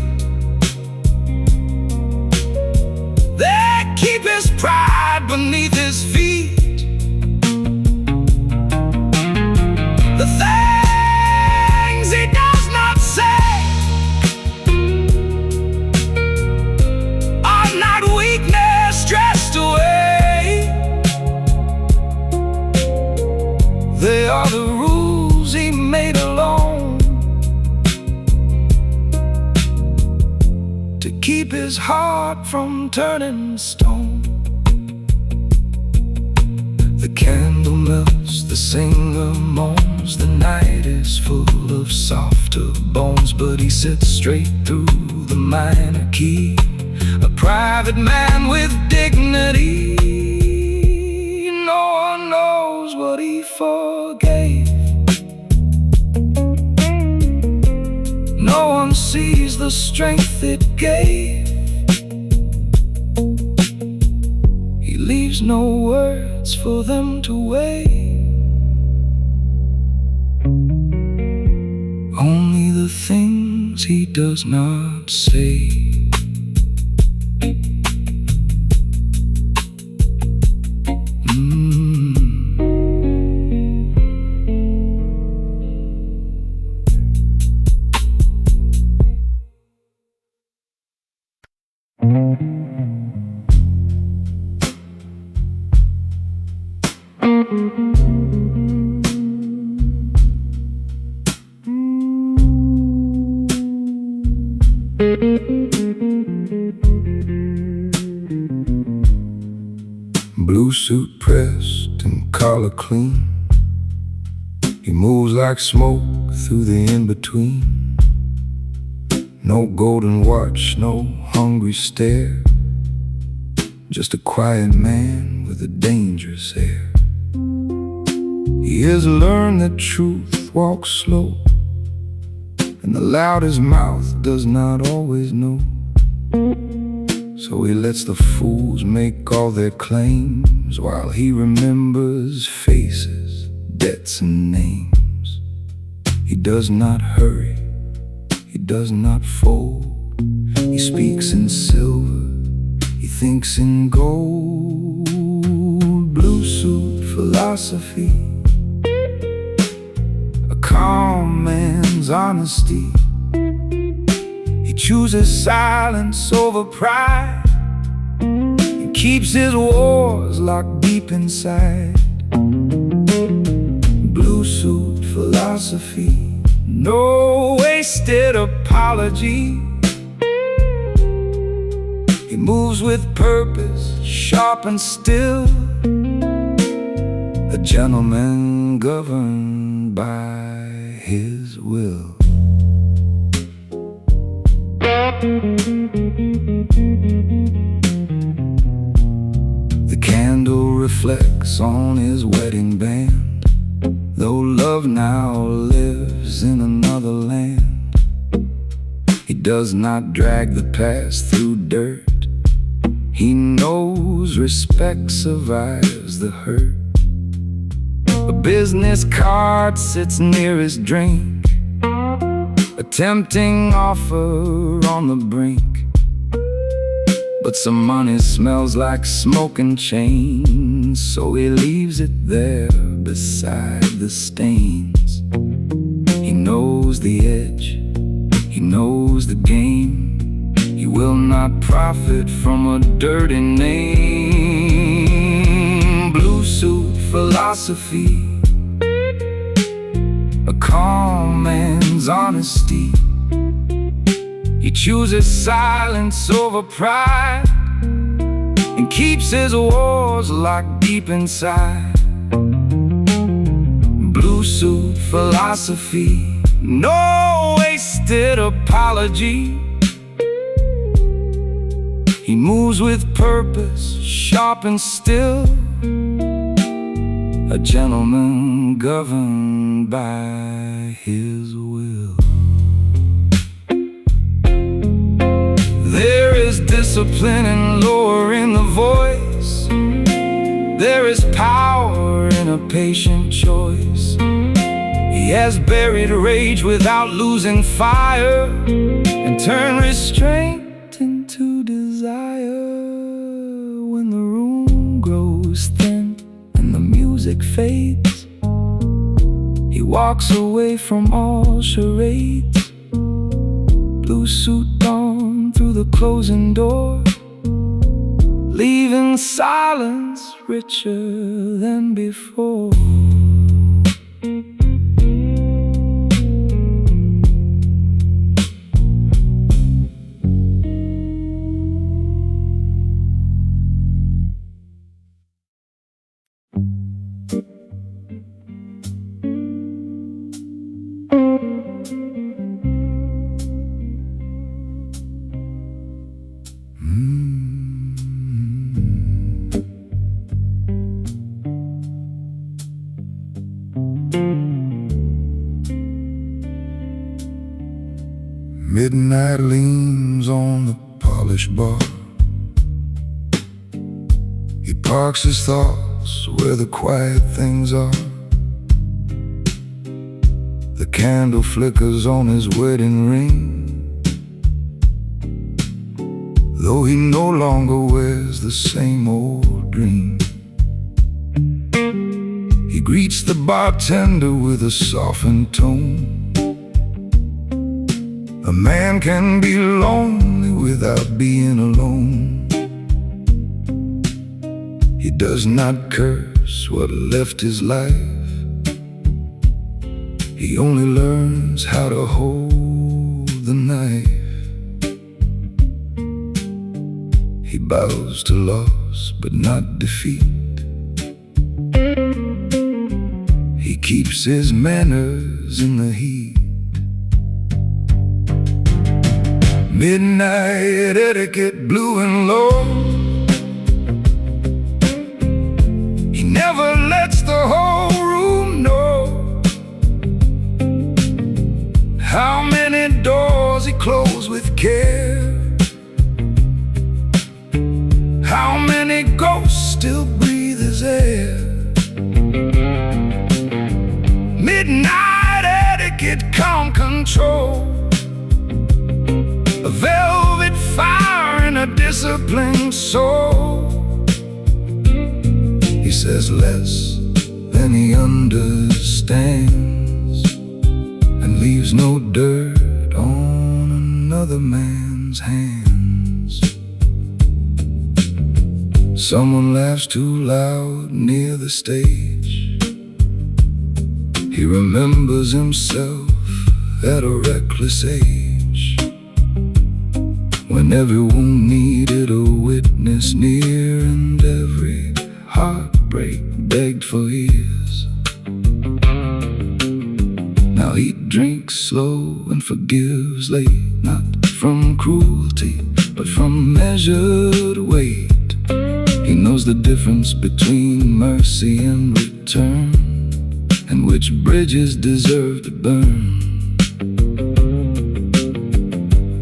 they keep his pride beneath his feet. The things he does not say are not weakness dressed away. They are the rules he made alone to keep his heart from turning stone. The candle melts, the singer moans, the night is full of softer bones. But he sits straight through the minor key, a private man with dignity. No one knows what he forgave, no one sees the strength it gave. He leaves no words for them to weigh, only the things he does not say. Blue suit pressed and collar clean, he moves like smoke through the in-between. No golden watch, no hungry stare, just a quiet man with a dangerous air. He has learned that truth walks slow, and the loudest mouth does not always know. So he lets the fools make all their claims, while he remembers faces, debts and names. He does not hurry, he does not fold. He speaks in silver, he thinks in gold. Blue suit philosophy, a calm man's honesty. He chooses silence over pride, he keeps his wars locked deep inside. Blue suit philosophy, no wasted apology. He moves with purpose, sharp and still, a gentleman governed by his will. The candle reflects on his wedding band, though love now lives in another land. He does not drag the past through dirt, he knows respect survives the hurt. A business card sits near his drink, a tempting offer on the brink. but some money smells like smoke and chains, so he leaves it there beside the stains. He knows the edge, he knows the game. He will not profit from a dirty name. Blue suit philosophy, a calm man's honesty. He chooses silence over pride and keeps his wars locked deep inside. Blue suit philosophy, no wasted apology. He moves with purpose, sharp and still, a gentleman governed by his will. There is discipline in lowering the voice. There is power in a patient choice. He has buried rage without losing fire, and turned restraint into desire. When the room grows thin and the music fades, he walks away from all charades. Blue suit gone through the closing door, leaving silence richer than before. Midnight leans on the polished bar. He parks his thoughts where the quiet things are. The candle flickers on his wedding ring, though he no longer wears the same old dream. He greets the bartender with a softened tone. A man can be lonely without being alone. He does not curse what left his life. He only learns how to hold the knife. He bows to loss but not defeat. He keeps his manners in the heat. Midnight etiquette, blue and low. He never lets the whole room know how many doors he closed with care, how many ghosts still breathe his air. Midnight etiquette, calm control, a velvet fire in a disciplined soul. He says less than he understands, and leaves no dirt on another man's hands. Someone laughs too loud near the stage. He remembers himself at a reckless age, when everyone needed a witness near, and every heartbreak begged for ears. Now he drinks slow and forgives late, not from cruelty, but from measured weight. He knows the difference between mercy and return, and which bridges deserve to burn.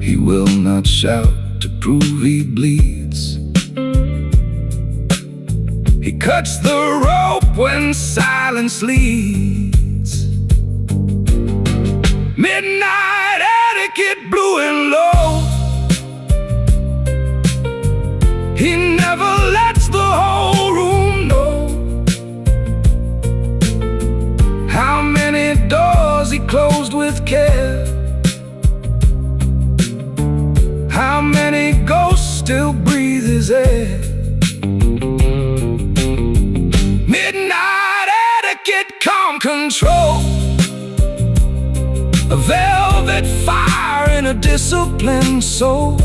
He will not shout to prove he bleeds. He cuts the rope when silence leads. Midnight etiquette, blue and low. He never lets the whole room know how many doors he closed with care, how many ghosts still breathe his air. Midnight etiquette, calm control, a velvet fire in a disciplined soul.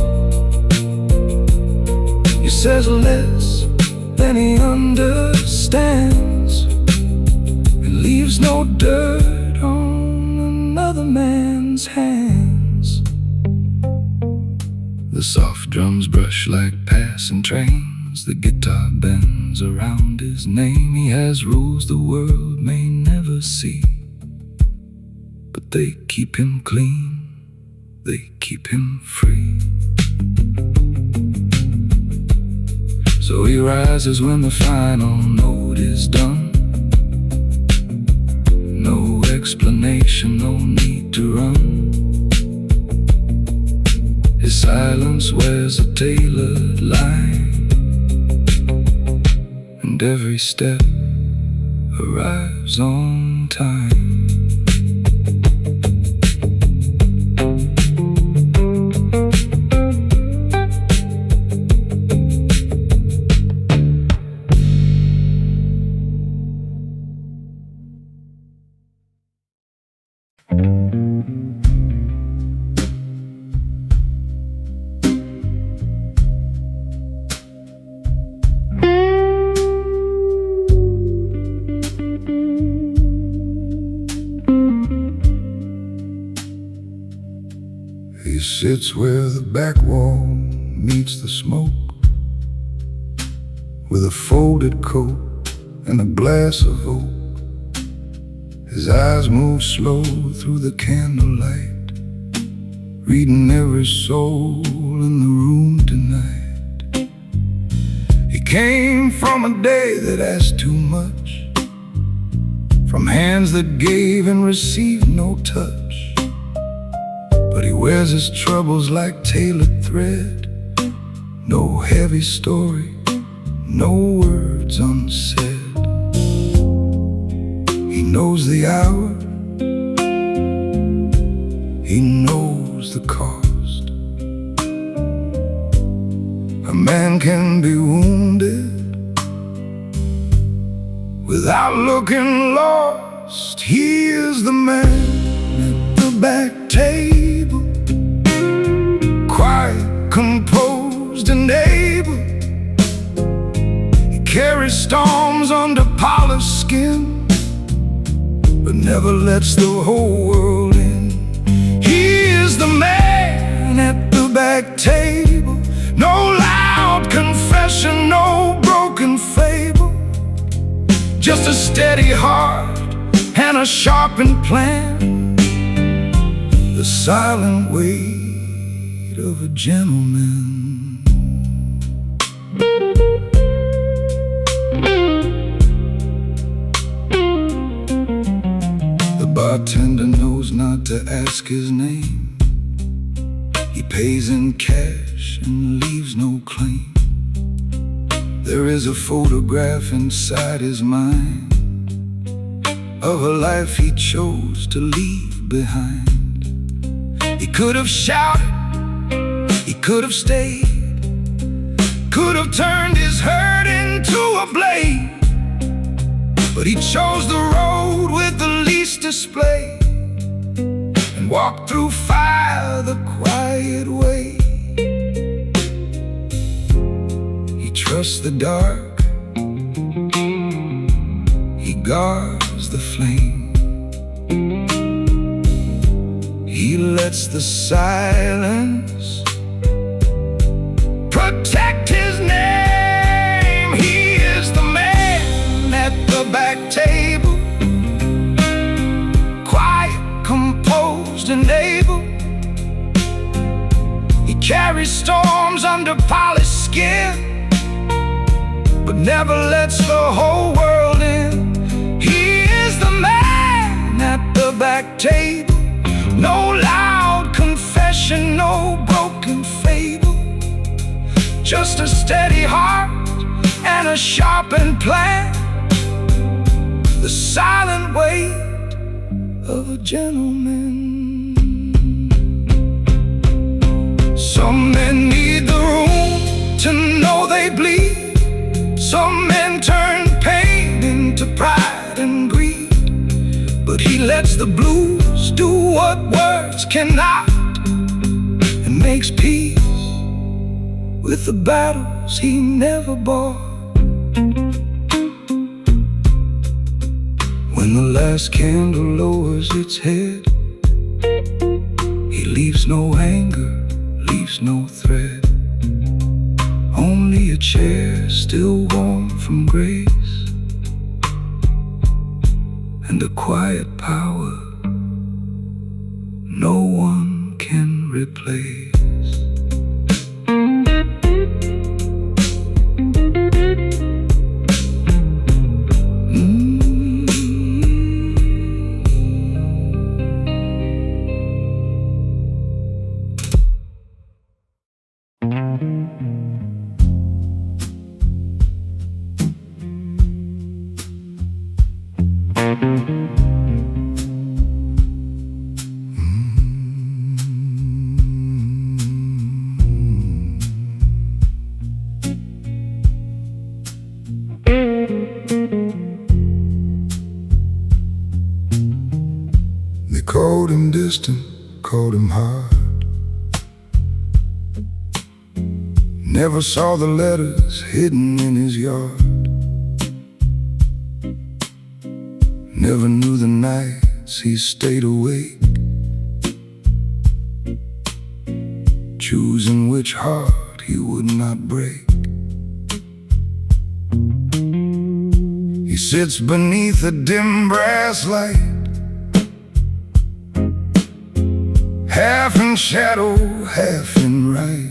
He says less than he understands and leaves no dirt on another man's hands. The soft drums brush like passing trains, the guitar bends around his name. He has rules the world may never see, but they keep him clean, they keep him free. So he rises when the final note is done. No explanation, no need to run. His silence wears a tailored line, and every step arrives on time. He sits where the back wall meets the smoke, with a folded coat and a glass of oak. His eyes move slow through the candlelight, reading every soul in the room tonight. He came from a day that asked too much, from hands that gave and received no touch. But he wears his troubles like tailored thread, no heavy story, no words unsaid. He knows the hour, he knows the cost. A man can be wounded without looking lost. He is the man at the back table, quiet, composed, and able. He carries storms under polished skin, but never lets the whole world in. He is the man at the back table, no loud confession, no broken fable, just a steady heart and a sharpened plan, the silent weight of a gentleman. The bartender knows not to ask his name. He pays in cash and leaves no claim. There is a photograph inside his mind of a life he chose to leave behind. He could have shouted, he could have stayed, could have turned his hurt into a blade, but he chose the road with the least display and walked through fire the quiet way. He trusts the dark, he guards the flame. He lets the silence protect his name. He is the man at the back table, quiet, composed, and able. He carries storms under polished skin, but never lets the whole world in. He is the man at the back table, no loud confession, no broken fable, just a steady heart and a sharpened plan. The silent weight of a gentleman. Some men need the room to know they bleed. Some men turn pain into pride and greed. But he lets the blues do what words cannot, and makes peace with the battles he never bought. When the last candle lowers its head, he leaves no anger, leaves no thread, only a chair still warm from grace, and a quiet power no one can replace. They called him distant, called him hard. Never saw the letters hidden in his yard. Never knew the nights he stayed awake, choosing which heart he would not break. He sits beneath a dim brass light, half in shadow, half in right.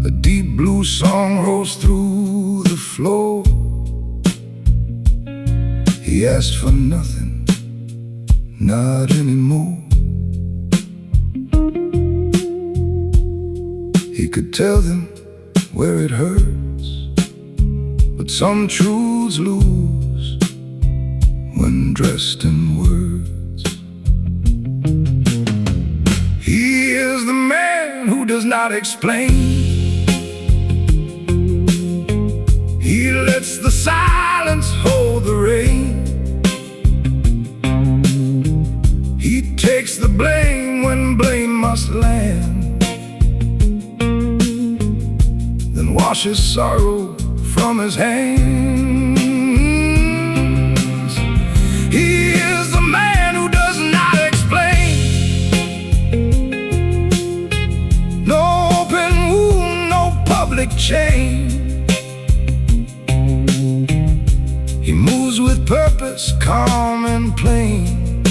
A deep blue song rolls through the floor. He asked for nothing, not anymore. He could tell them where it hurts, but some truths lose when dressed in words. He is the man who does not explain. He lets the silence hold the rein. He takes the blame when blame must land, then washes sorrow from his hands. He is the man who does not explain. No open wound, no public chain. He moves with purpose, calm and plain.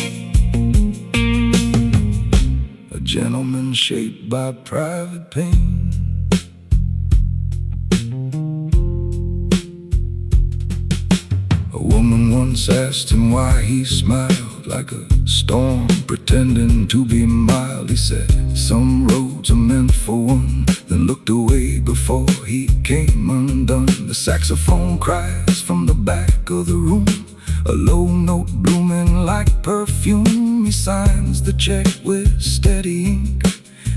A gentleman shaped by private pain. A woman once asked him why he smiled like a storm, pretending to be mild. He said, some roads are meant for one, then looked away before he came undone. The saxophone cries from the back of the room, a low note blooming like perfume. He signs the check with steady ink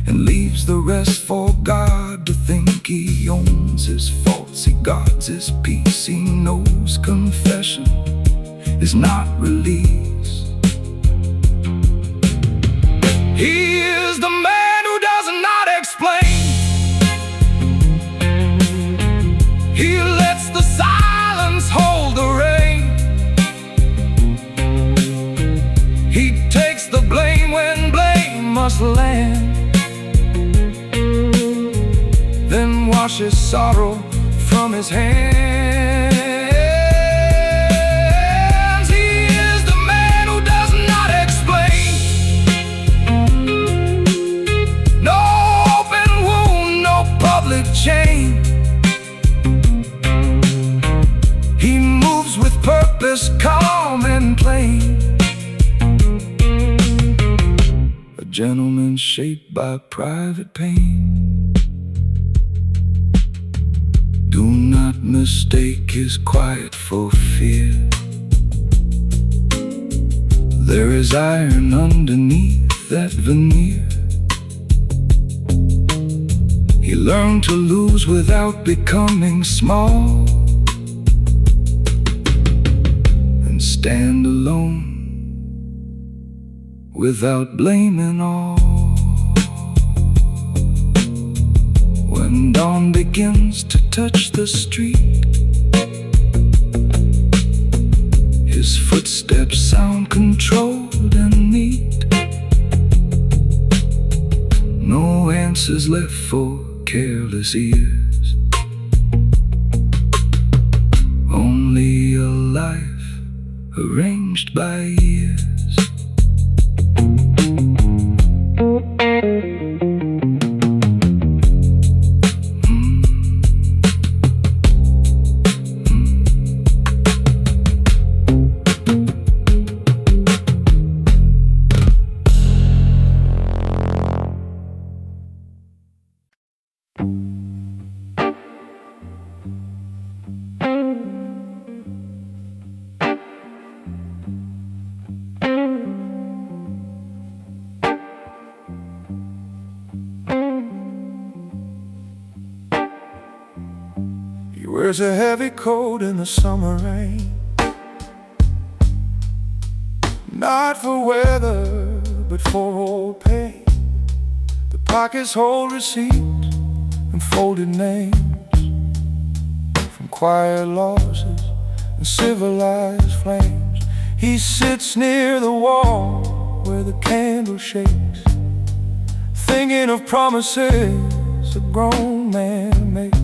and leaves the rest for God to think. He owns his faults, he guards his peace. He knows confession is not release. He is the man who does not explain. He lets the silence hold the rein. He takes the blame when blame must land, then washes sorrow from his hands. He is the man who does not explain. No open wound, no public chain. He moves with purpose, calm and plain. A gentleman shaped by private pain. not mistake his quiet for fear. There is iron underneath that veneer. He learned to lose without becoming small, and stand alone without blaming all. When dawn begins to touch the street, his footsteps sound controlled and neat. No answers left for careless ears, only a life arranged by years. He wears a heavy coat in the summer rain, not for weather, but for old pain. The pockets hold receipts and folded names from quiet losses and civilized flames. He sits near the wall where the candle shakes, thinking of promises a grown man makes.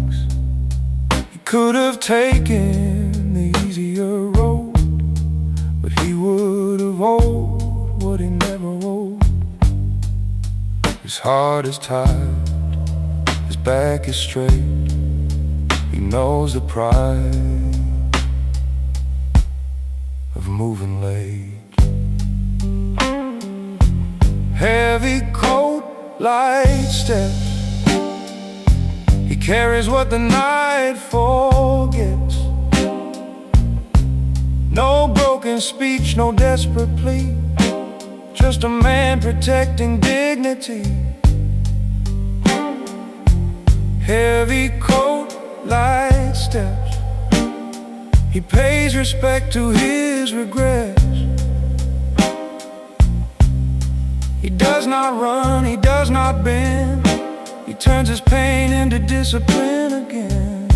Could have taken the easier road, but he would have owed what he never owed. His heart is tired, his back is straight. He knows the pride of moving late. Heavy coat, light steps. He carries what the night forgets. No broken speech, no desperate plea, just a man protecting dignity. Heavy coat, light steps. He pays respect to his regrets. He does not run, he does not bend. He turns his pain into discipline again.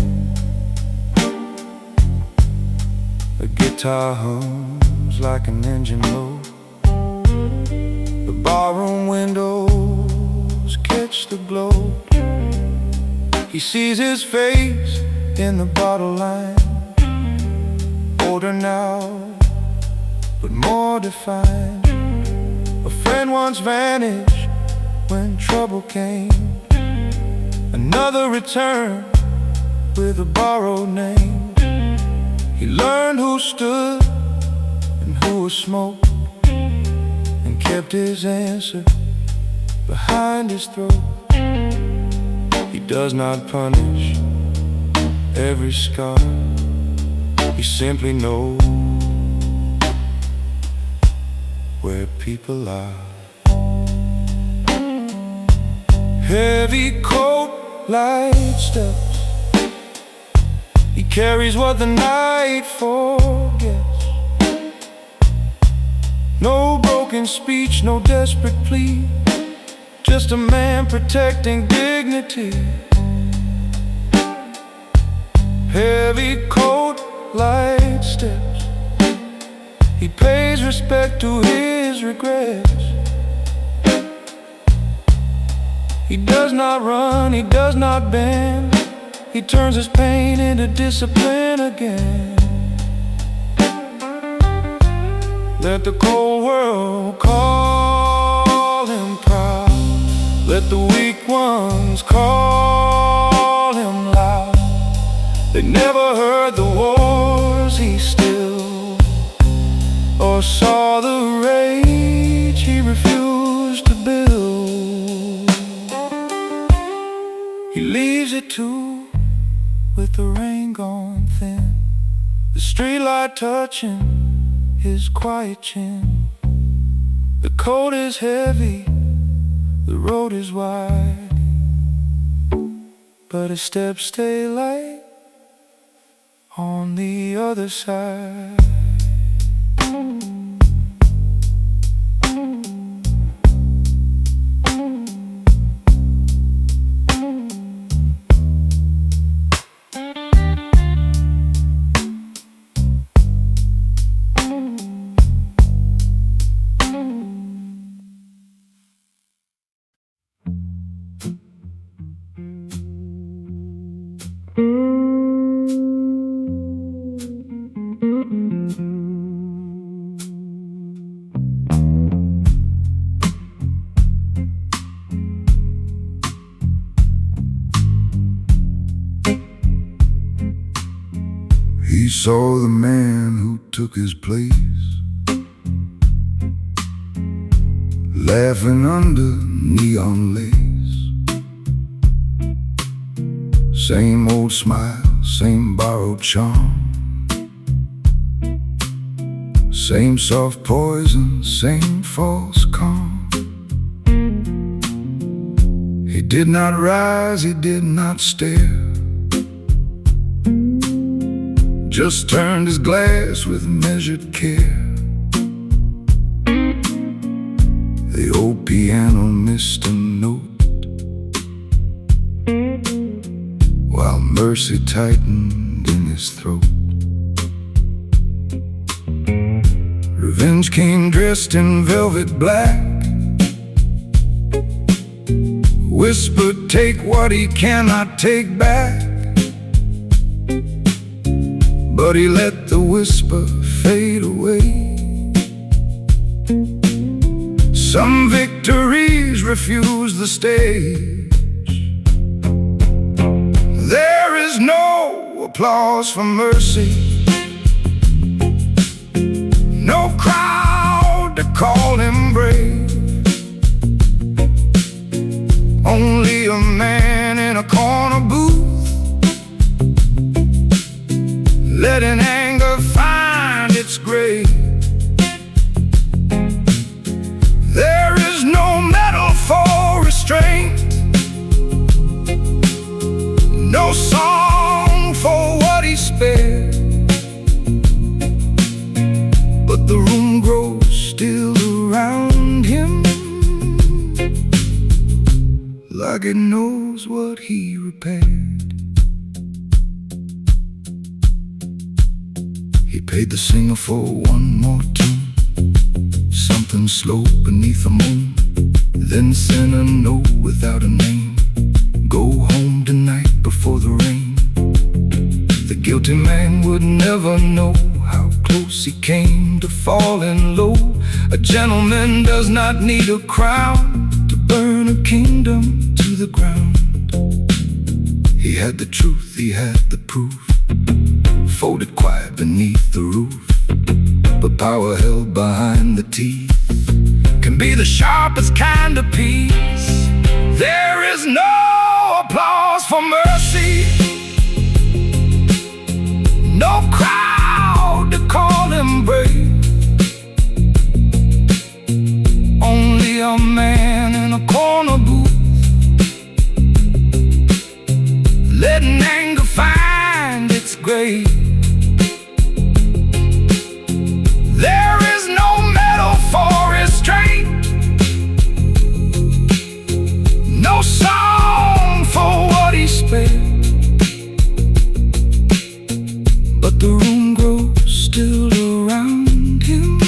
The guitar hums like an engine low. The barroom windows catch the glow. He sees his face in the bottle line, older now, but more defined. A friend once vanished when trouble came. Another returned with a borrowed name. He learned who stood and who was smoke, and kept his answer behind his throat. He does not punish every scar. He simply knows where people are. Heavy coat, light steps. He carries what the night forgets. No broken speech, no desperate plea, just a man protecting dignity. Heavy coat, light steps. He pays respect to his regrets. He does not run, he does not bend. He turns his pain into discipline again. Let the cold world call him proud. Let the weak ones call him loud. They never heard the wars he stilled, or saw the rage he refused to build. He leaves it to with the rain gone thin, the streetlight touching his quiet chin. The coat is heavy, the road is wide, but his steps stay light on the other side. He saw the man who took his place, laughing under neon lace. Same old smile, same borrowed charm, same soft poison, same false calm. He did not rise, he did not stare, just turned his glass with measured care. The old piano missed a note, while mercy tightened in his throat. Revenge came dressed in velvet black, whispered, take what he cannot take back. But he let the whisper fade away. Some victories refuse the stage. There is no applause for mercy, no crowd to call him brave. Only a man in a corner booth, letting anger find its grave. There is no medal for restraint, no song for what he spared. But the room grows still around him, like it knows what he repaired. He paid the singer for one more tune, something slow beneath the moon, then sent a note without a name. Go home tonight before the rain. The guilty man would never know how close he came to falling low. A gentleman does not need a crown to burn a kingdom to the ground. He had the truth, he had the proof, folded quiet beneath the roof. But power held behind the teeth can be the sharpest kind of peace. There is no applause for mercy, no crowd to call him brave. Only a man in a corner booth, letting anger find its grave. There is no medal for restraint, no song for what he spared. But the room grows still around him,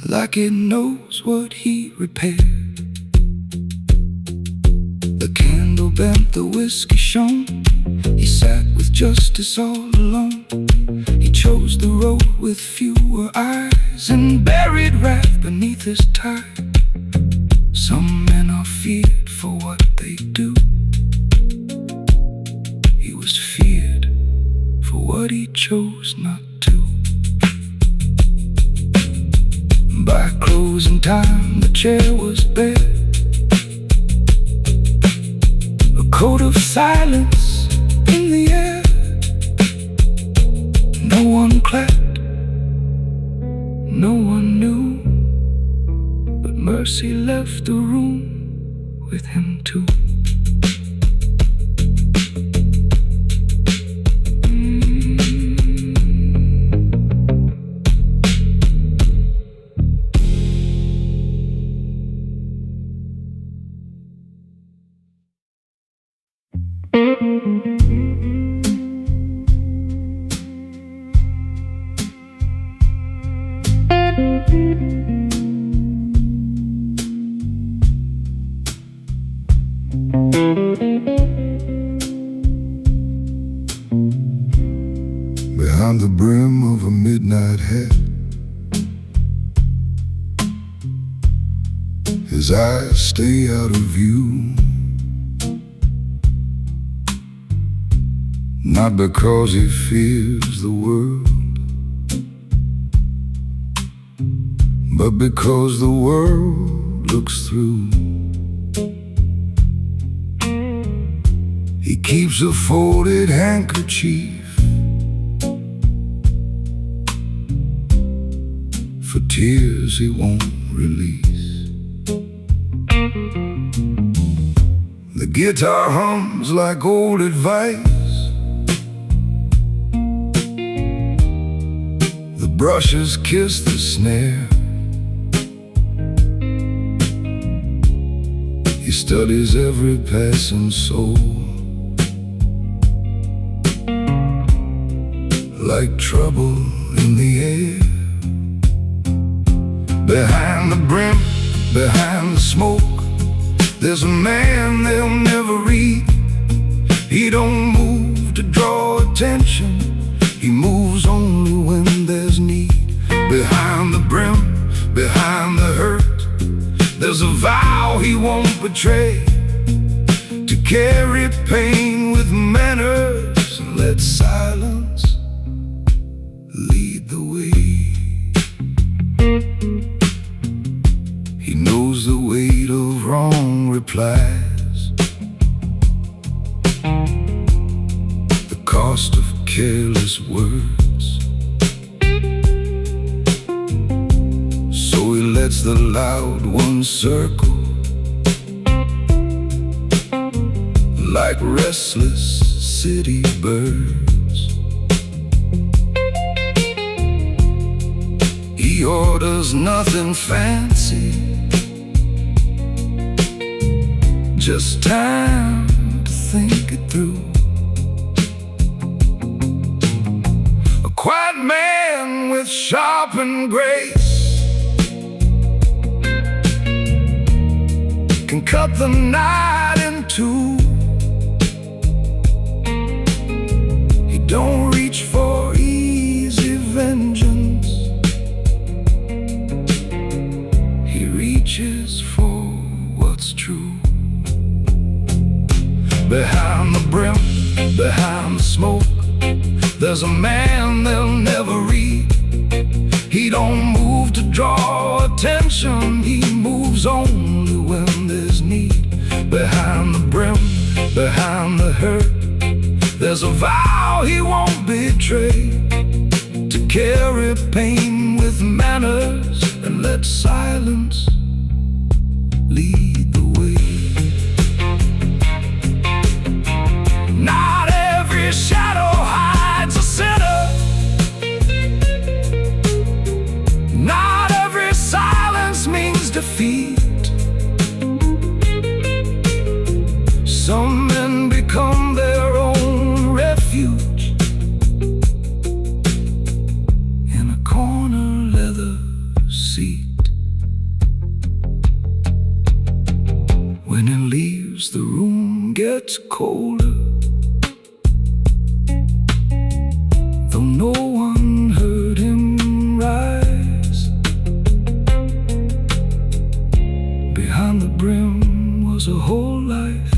like it knows what he repaired. The candle bent, the whiskey shone. He sat with justice all alone. He chose the road with fewer eyes and buried wrath beneath his tie. Some men are feared for what they do. He was feared for what he chose not to. By closing time, the chair was bare. A coat of silence in the air. No one clapped, no one knew, but Mercy left the room with him too. Behind the brim of a midnight hat, his eyes stay out of view. Not because he fears the world, but because the world looks through. He keeps a folded handkerchief for tears he won't release. The guitar hums like old advice. The brushes kiss the snare. He studies every passing soul, like trouble in the air. Behind the brim, behind the smoke, there's a man they'll never read. He don't move to draw attention, he moves only when there's need. Behind the brim, behind the hurt, there's a vow he won't betray, to carry pain with manners and let silence lead the way. He knows the weight of wrong replies, the cost of careless words. So he lets the loud ones circle like restless city birds. He orders nothing fancy, just time to think it through. A quiet man with sharpened grace can cut the night in two. He don't reach for easy vengeance, he reaches for what's true. Behind the brim, behind the smoke, there's a man they'll never read. He don't move to draw attention, he moves only when there's need. Behind the brim, behind the hurt, there's a vow he won't betray, to carry pain with manners and let silence lead the way. Not every shadow hides a sinner, not every silence means defeat. Some men become their own refuge in a corner leather seat. When he leaves, the room gets colder, though no one heard him rise. Behind the brim was a whole life,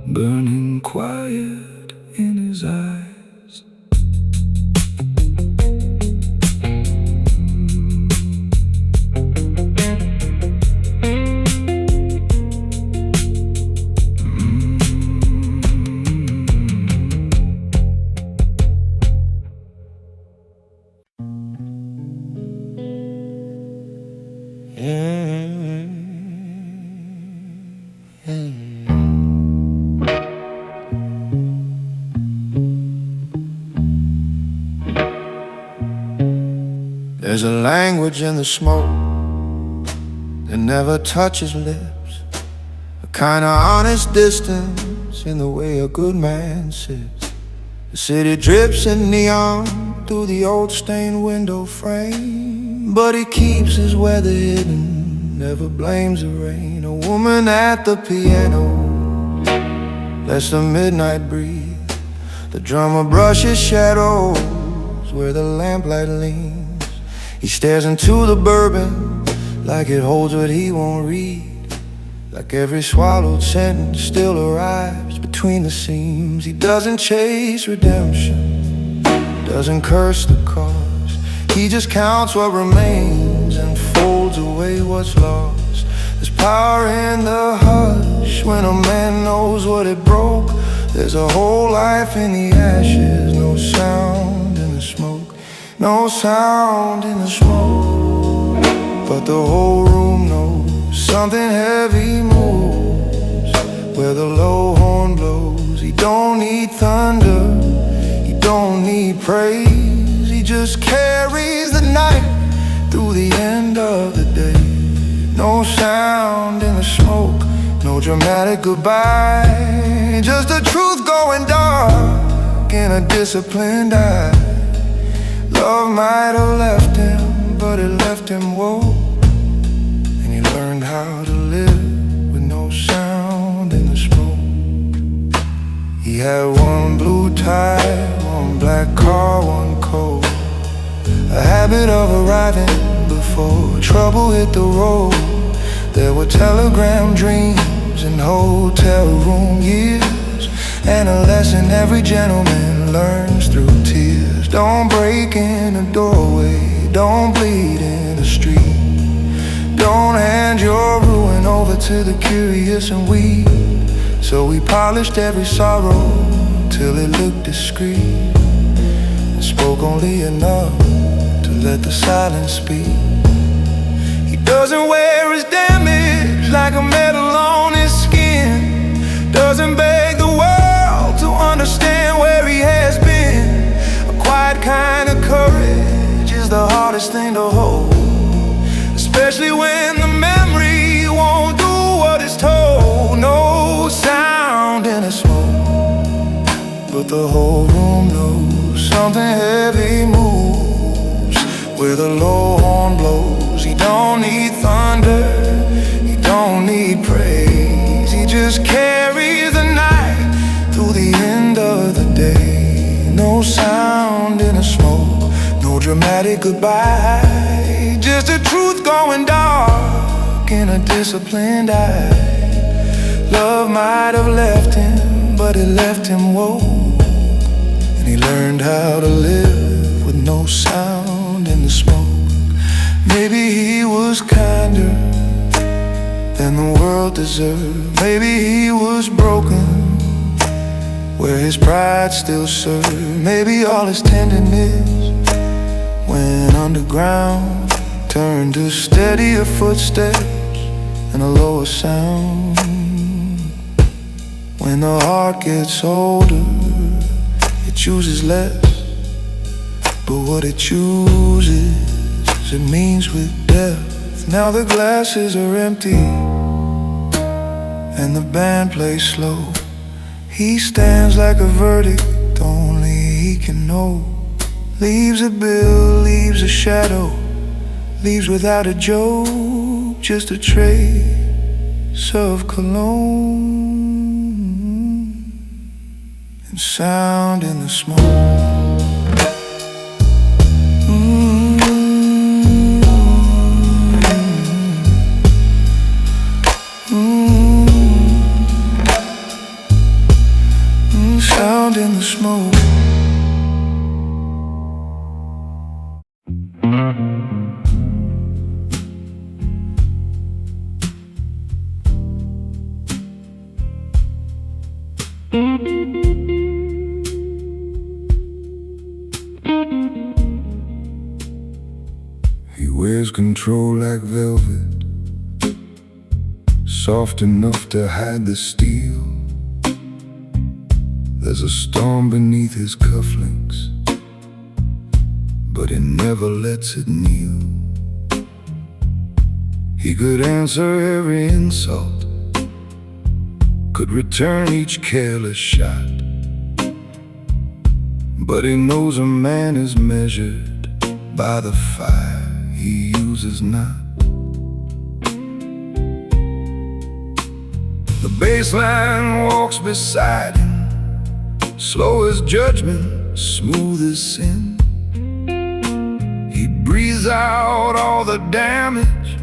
burning quiet in his eyes. There's a language in the smoke that never touches lips, a kind of honest distance in the way a good man sits. The city drips in neon through the old stained window frame, but he keeps his weather hidden, never blames the rain. A woman at the piano lets the midnight breathe. The drummer brushes shadows where the lamplight leans. He stares into the bourbon like it holds what he won't read, like every swallowed sentence still arrives between the seams. He doesn't chase redemption, doesn't curse the cause. He just counts what remains and folds away what's lost. There's power in the hush when a man knows what it broke. There's a whole life in the ashes, no sound in the smoke, no sound in the smoke. But the whole room knows something heavy moves where the low horn blows. He don't need thunder, he don't need praise. He just carries the night through the end of the day. No sound in the smoke, no dramatic goodbye, just the truth going dark in a disciplined eye. Love might have left him, but it left him woke, and he learned how to live with no sound in the smoke. He had one blue tie, one black car, one coat, a habit of arriving before trouble hit the road. There were telegram dreams and hotel room years, and a lesson every gentleman learns through tears. Don't break in a doorway, don't bleed in the street, don't hand your ruin over to the curious and weak. So we polished every sorrow till it looked discreet, and spoke only enough to let the silence speak. He doesn't wear his damage like a medal on his skin, doesn't beg the world to understand where he has been. A quiet kind of courage is the hardest thing to hold, especially when the memory won't do what it's told. No sound in the smoke, but the whole room knows something heavy moves where the low horn blows. He don't need thunder, he don't need praise. He just carries the night through the end of the day. No sound in the smoke, no dramatic goodbye, just the truth going dark in a disciplined eye. Love might have left him, but it left him woke, and he learned how to live with no sound in the smoke. Maybe he was kinder than the world deserved. Maybe he was broken where his pride still served. Maybe all his tenderness went underground, turned to steadier footsteps and a lower sound. When the heart gets older, it chooses less, but what it chooses, it means with death. Now the glasses are empty and the band plays slow. He stands like a verdict only he can know. Leaves a bill, leaves a shadow, leaves without a joke, just a trace of cologne and sound in the smoke. Sound in the smoke. He wears control like velvet, soft enough to hide the steel. There's a storm beneath his cufflinks, but he never lets it kneel. He could answer every insult, could return each careless shot, but he knows a man is measured by the fire he uses not. The baseline walks beside him, slow as judgment, smooth as sin. He breathes out all the damage,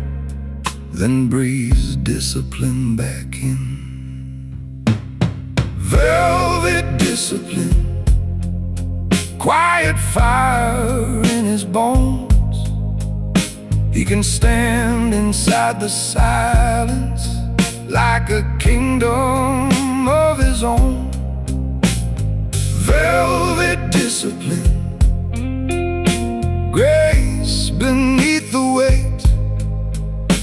then breathes discipline back in. Velvet discipline, quiet fire in his bones. He can stand inside the silence like a kingdom of his own. Velvet discipline, grace beneath the weight.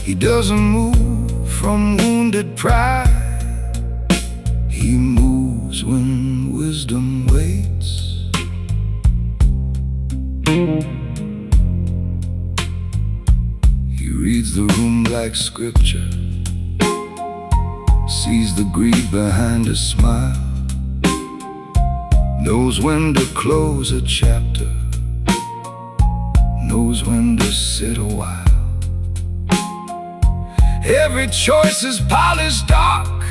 He doesn't move from wounded pride, he moves when wisdom waits. He reads the room like scripture, sees the greed behind a smile, knows when to close a chapter, knows when to sit a while. Every choice is polished dark,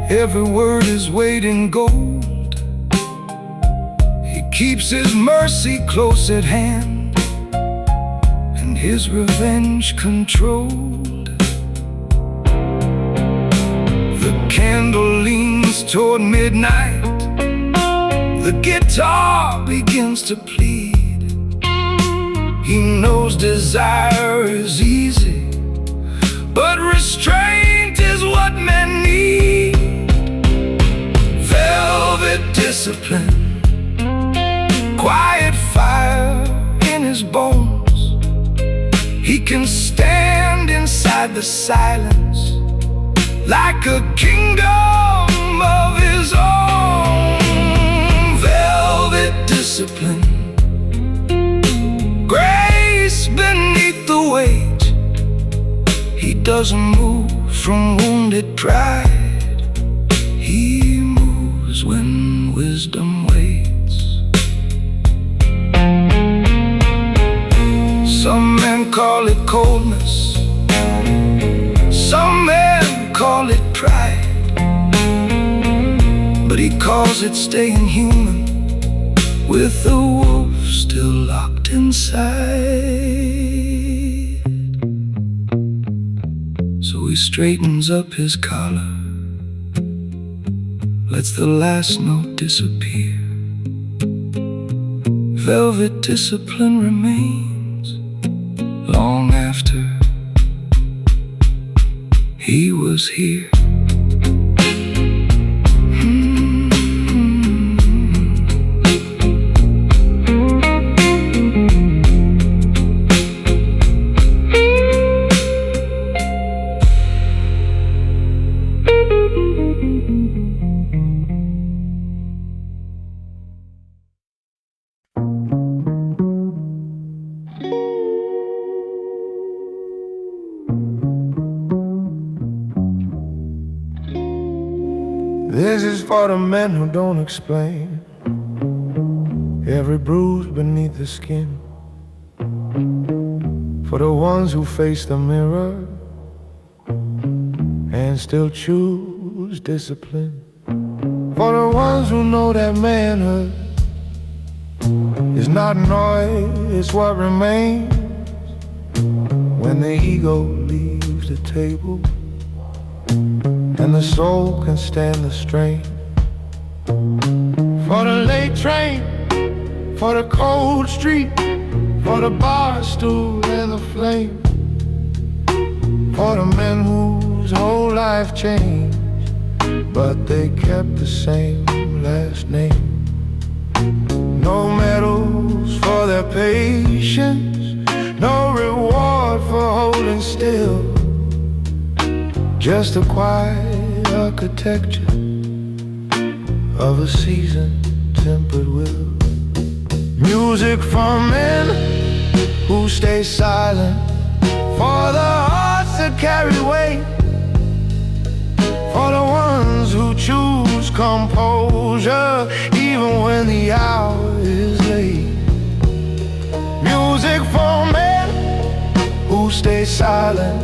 every word is weighed in gold. He keeps his mercy close at hand and his revenge controlled. The candle leans toward midnight, the guitar begins to plead. He knows desire is easy, but restraint is what men need. Velvet discipline, quiet fire in his bones. He can stand inside the silence like a kingdom of his own. Velvet discipline, grace beneath the weight. He doesn't move from wounded pride, he moves when wisdom waits. Some men call it coldness, some men call it pride, but he calls it staying human with the wolf still locked inside. So he straightens up his collar, lets the last note disappear. Velvet discipline remains long after he was here. This is for the men who don't explain every bruise beneath the skin, for the ones who face the mirror and still choose discipline, for the ones who know that manhood is not noise, it's what remains when the ego leaves the table and the soul can stand the strain. For the late train, for the cold street, for the bar stool and the flame, for the men whose whole life changed, but they kept the same last name. No medals for their patience, no just the quiet architecture of a season tempered with music from men who stay silent, for the hearts that carry weight, for the ones who choose composure even when the hour is late. Music for men who stay silent,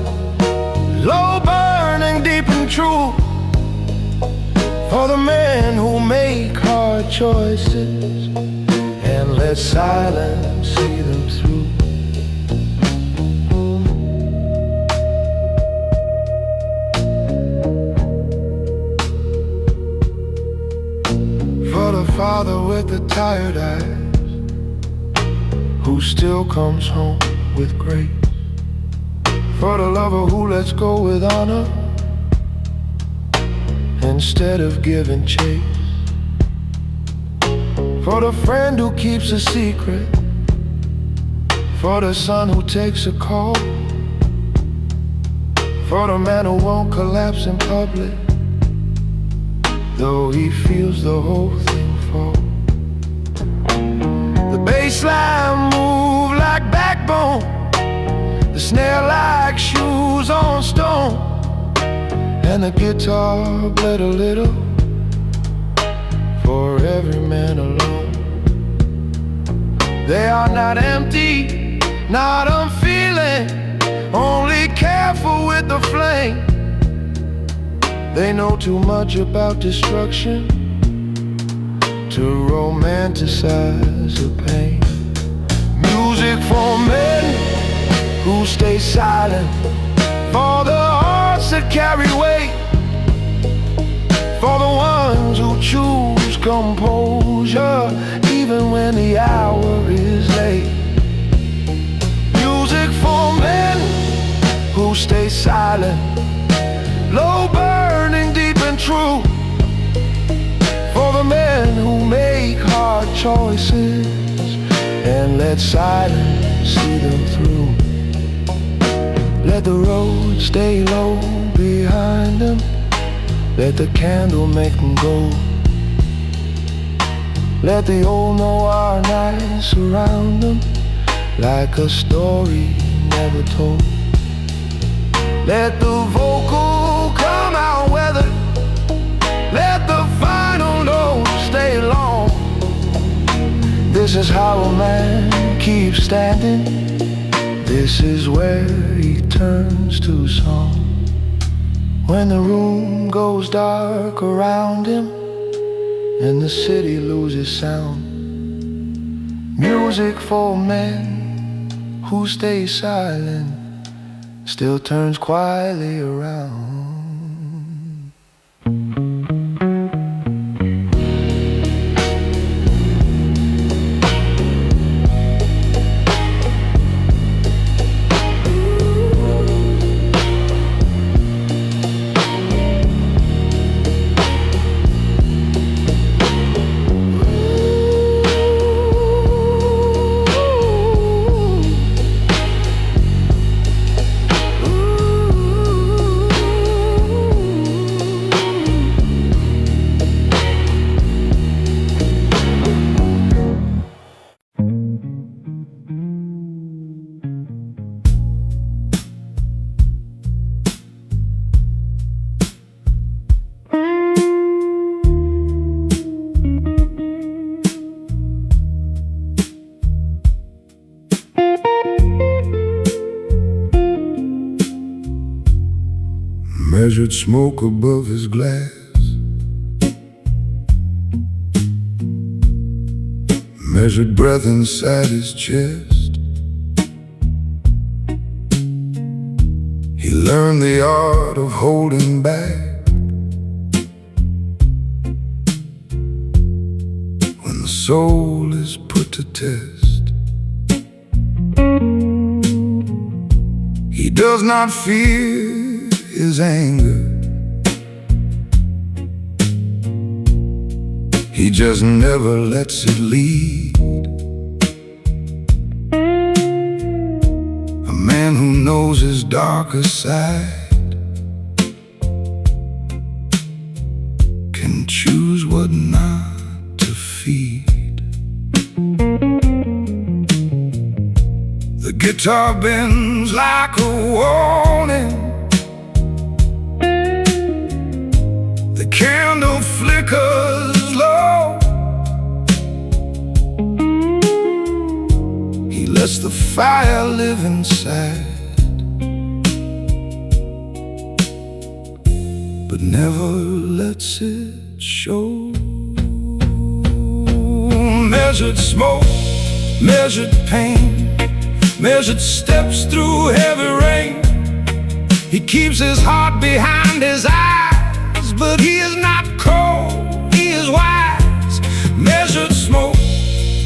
low burning, deep and true, for the men who make hard choices and let silence see them through. For the father with the tired eyes, who still comes home with grace, for the lover who lets go with honor instead of giving chase, for the friend who keeps a secret, for the son who takes a call, for the man who won't collapse in public though he feels the whole thing fall. The bass line move like backbone, the snare like shoes on stone, and the guitar bled a little for every man alone. They are not empty, not unfeeling, only careful with the flame. They know too much about destruction to romanticize the pain. Music for men who stay silent, for the hearts that carry weight, for the ones who choose composure even when the hour is late. Music for men who stay silent, low burning, deep and true, for the men who make hard choices and let silence see them through. Let the road stay low behind them, let the candle make them go. Let the old noir night surround them like a story never told. Let the vocal come out weathered, let the final note stay long. This is how a man keeps standing, this is where he turns to song. When the room goes dark around him and the city loses sound. Music for men who stay silent still turns quietly around. Measured smoke above his glass, measured breath inside his chest. He learned the art of holding back when the soul is put to test. He does not fear his anger, he just never lets it lead. A man who knows his darker side what not to feed. The guitar bends like a warning. The candle flickers low. He lets the fire live inside, but never lets it show. Measured smoke, measured pain, measured steps through heavy rain. He keeps his heart behind his eyes, but he is not cold, he is wise. Measured smoke,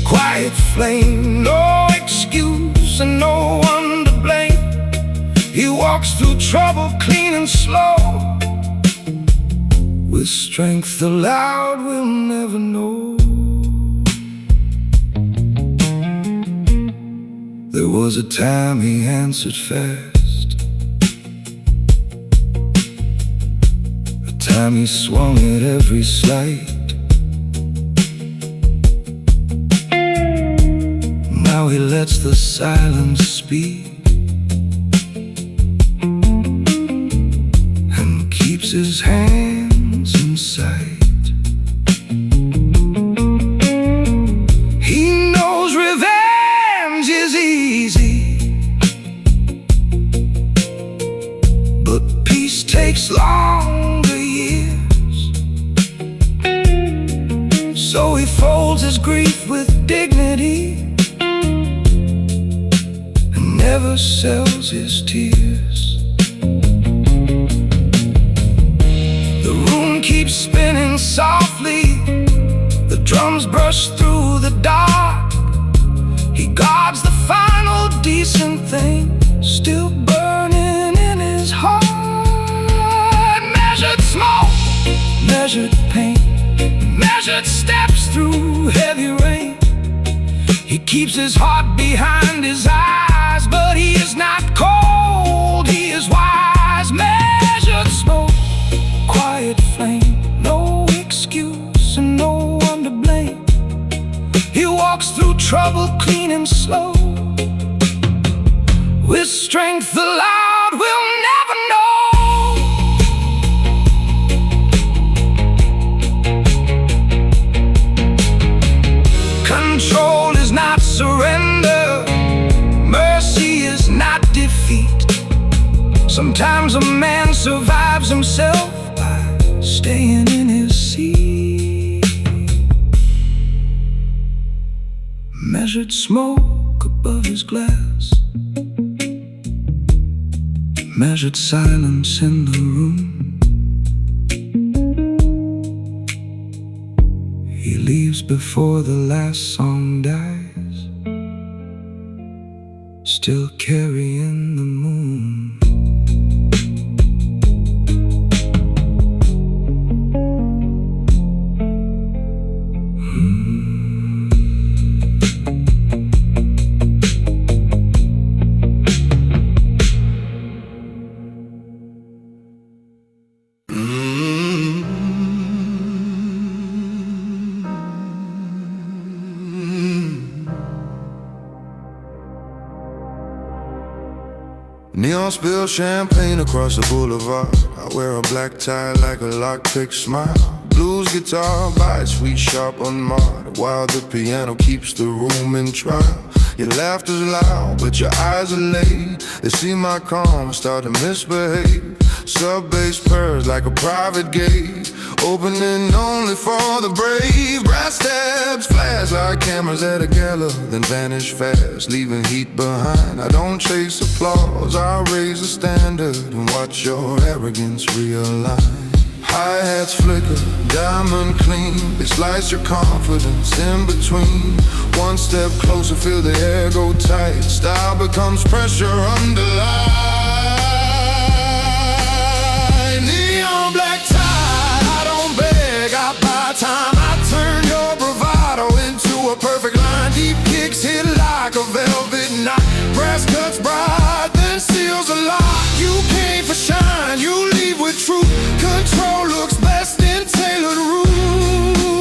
quiet flame, no excuse and no one to blame. He walks through trouble clean and slow, with strength the loud will never know. There was a time he answered fast, a time he swung at every slight. Now he lets the silence speak and keeps his hands in sight. He knows revenge is easy, but peace takes longer years. So he folds his grief with dignity and never sells his tears. The room keeps spinning softly, the drums brush through the dark. He guards the final decent thing still burning in his heart. Measured smoke, measured pain, measured steps through heavy rain. He keeps his heart behind his eyes, but he is not cold, he is wise. Measured smoke, quiet flame, no excuse and no one to blame. He walks through trouble clean and slow, with strength the loud will never know. Control is not surrender, mercy is not defeat. Sometimes a man survives himself by staying in his seat. Measured smoke above his glass, measured silence in the room. He leaves before the last song dies, still carrying the moon. Neon spill champagne across the boulevard. I wear a black tie like a lockpick smile. Blues guitar by a sweet sharp unmarred, while the piano keeps the room in trial. Your laughter's loud, but your eyes are laid. They see my calm, start to misbehave. Sub-bass purrs like a private gate, opening only for the brave. Brass stabs flash like cameras at a gala, then vanish fast, leaving heat behind. I don't chase applause, I raise the standard and watch your arrogance realign. Hi-hats flicker, diamond clean, they slice your confidence in between. One step closer, feel the air go tight. Style becomes pressure underlined. Neon black tie, I don't beg, I buy time. I turn your bravado into a perfect line. Deep kicks hit like a velvet knot. Brass cuts bright, then seals a lock. You came for shine, you leave with truth. Control looks best in tailored rules.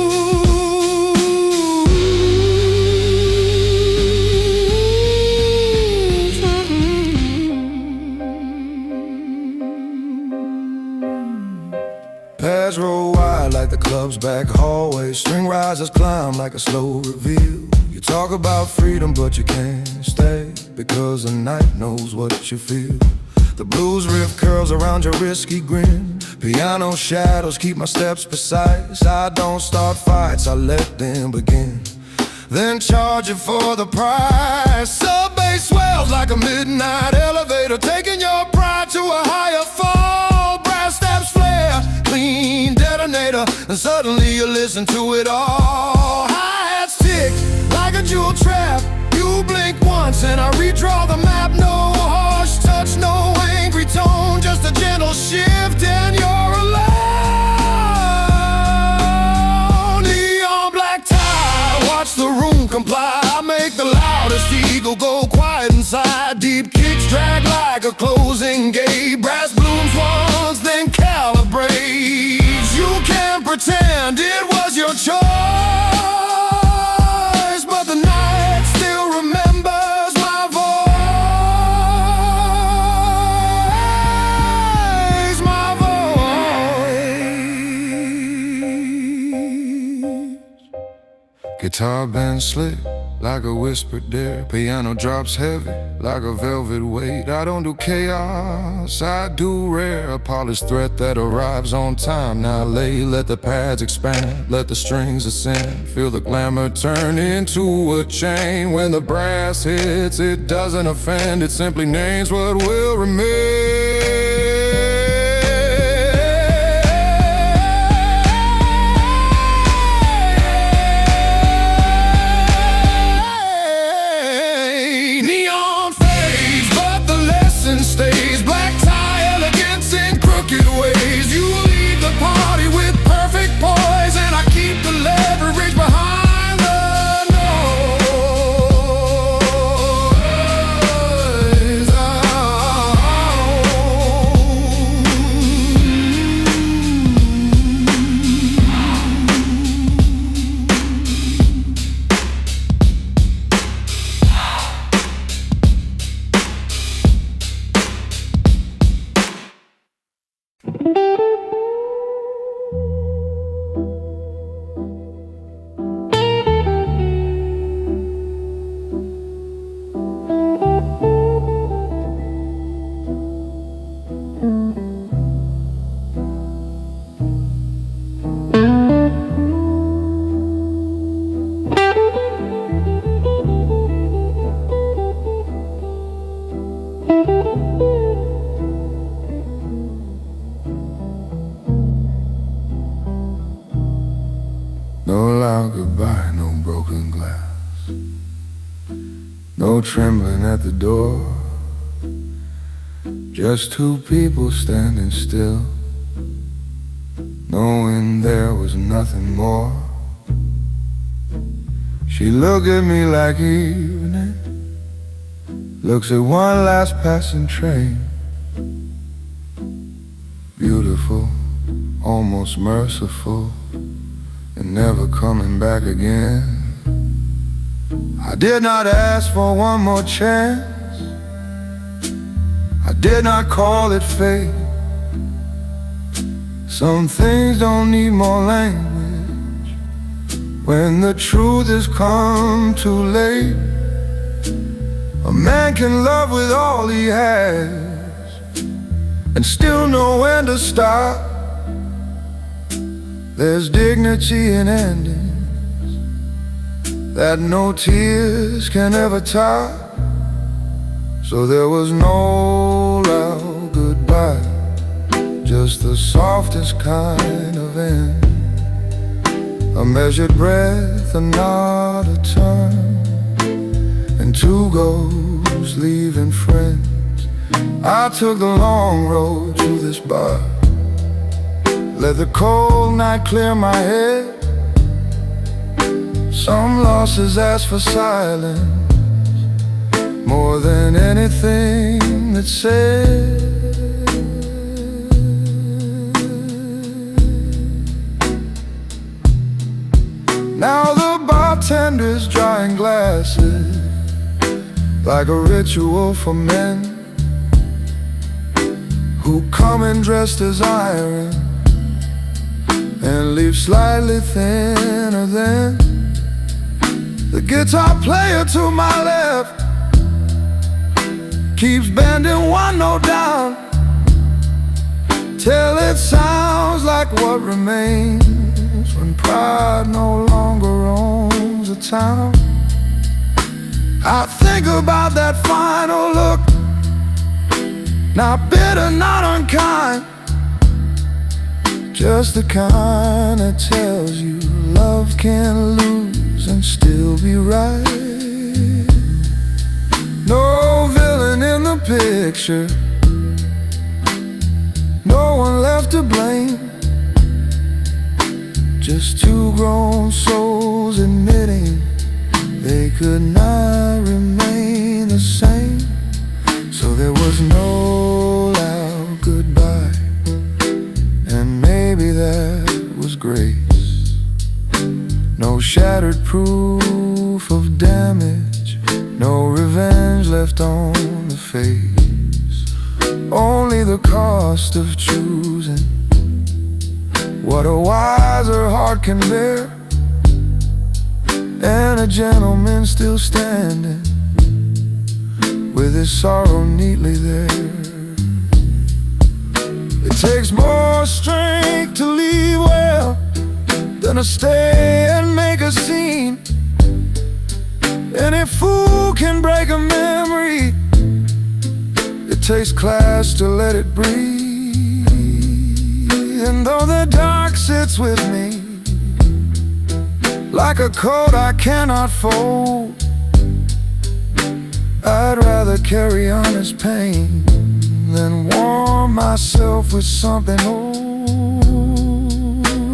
Stairs roll wide like the club's back hallway. String risers climb like a slow reveal. You talk about freedom but you can't stay, because the night knows what you feel. The blues riff curls around your risky grin. Piano shadows keep my steps precise. I don't start fights, I let them begin, then charge you for the price. Sub-bass swells like a midnight elevator, taking your pride to a higher fall. Brass steps flare, clean detonator, and suddenly you listen to it all. Hi-hats tick like a jewel trap. You blink once and I redraw the map. No harsh touch, no angry tone, just a gentle shift and you're alone. Neon black tie, watch the room comply. I make the loudest eagle go quiet inside. Deep kicks drag like a closing gate. Brass blooms once, then calibrate. You can't pretend it was your choice, but the night still remembers my voice, my voice. Guitar bends slick like a whispered dare. Piano drops heavy like a velvet weight. I don't do chaos, I do rare. A polished threat that arrives on time. Now lay, let the pads expand, let the strings ascend. Feel the glamour turn into a chain. When the brass hits, it doesn't offend, it simply names what will remain. Stays black tie, elegance in crooked ways. You lead the party with perfect poise, and I keep the leverage behind the noise. No loud goodbye, no broken glass, no trembling at the door. Just two people standing still, knowing there was nothing more. She looked at me like evening looks at one last passing train. Beautiful, almost merciful, and never coming back again. I did not ask for one more chance, I did not call it fate. Some things don't need more language when the truth has come too late. A man can love with all he has and still know when to stop. There's dignity in endings that no tears can ever top. So there was no loud goodbye, just the softest kind of end. A measured breath, a nod, a turn, and two goes leaving friends. I took the long road to this bar, let the cold night clear my head. Some losses ask for silence more than anything that's said. Now the bartender's drying glasses like a ritual for men who come in dressed as iron leaf slightly thinner than the guitar player to my left keeps bending one note down till it sounds like what remains when pride no longer owns a town. I think about that final look, not bitter, not unkind, just the kind that tells you love can lose and still be right. No villain in the picture, no one left to blame, just two grown souls admitting they could not remain the same. So there was no loud goodbye, and maybe that was grace. No shattered proof of damage, no revenge left on the face. Only the cost of choosing what a wiser heart can bear, and a gentleman still standing with his sorrow neatly there. It takes more strength to leave well than to stay and make a scene. Any fool can break a memory, it takes class to let it breathe. And though the dark sits with me like a coat I cannot fold, I'd rather carry honest pain than warm myself with something old.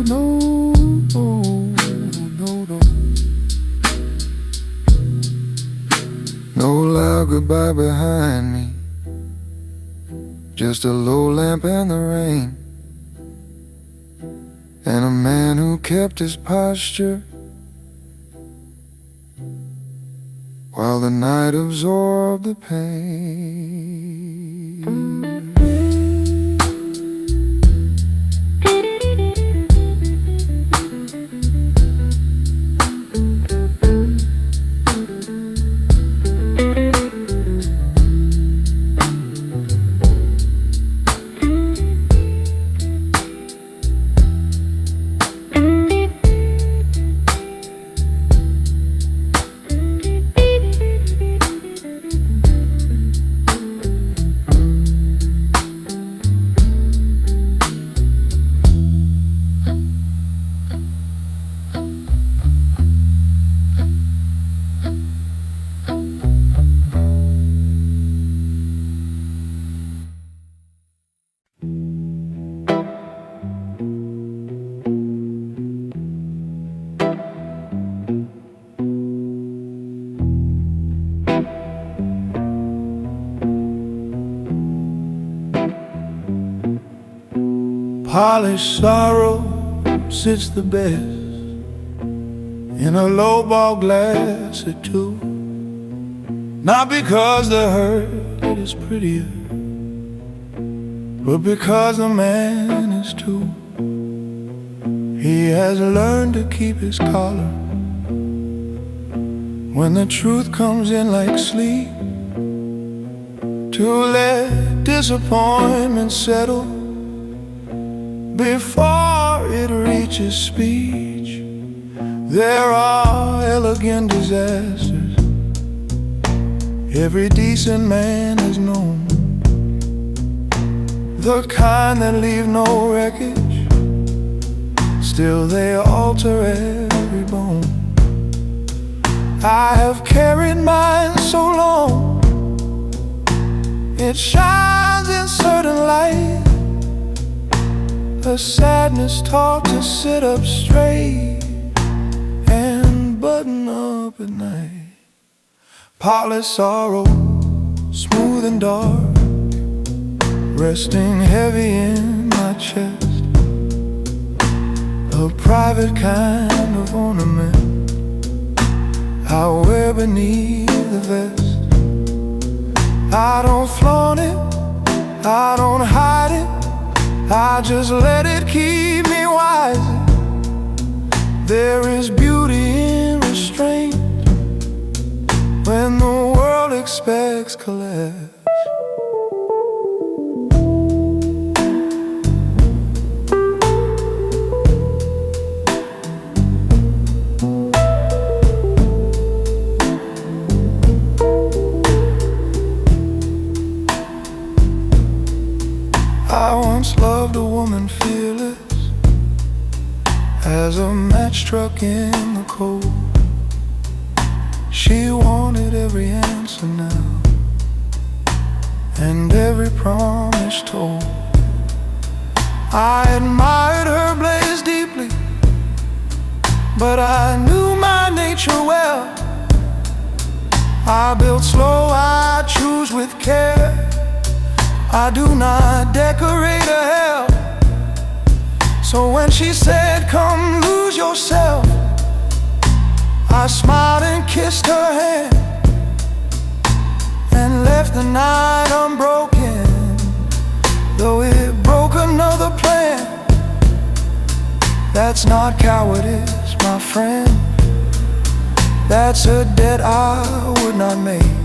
No, no, no, no. No loud goodbye behind me, just a low lamp and the rain, and a man who kept his posture while the night absorbed the pain. Polished sorrow sits the best in a low-ball glass or two, not because the hurt is prettier, but because the man is too. He has learned to keep his collar when the truth comes in like sleep, to let disappointment settle before it reaches speech. There are elegant disasters every decent man has known, the kind that leave no wreckage, still they alter every bone. I have carried mine so long, it shines in certain light, a sadness taught to sit up straight and button up at night. Polished sorrow, smooth and dark, resting heavy in my chest, a private kind of ornament I wear beneath the vest. I don't flaunt it, I don't hide it, I just let it keep me wise There is beauty in restraint when the world expects collapse. I once loved a woman fearless as a match struck in the cold. She wanted every answer now and every promise told. I admired her blaze deeply, but I knew my nature well. I build slow, I choose with care. I do not decorate a hell. So when she said, "Come lose yourself," I smiled and kissed her hand and left the night unbroken, though it broke another plan. That's not cowardice, my friend. That's a debt I would not make.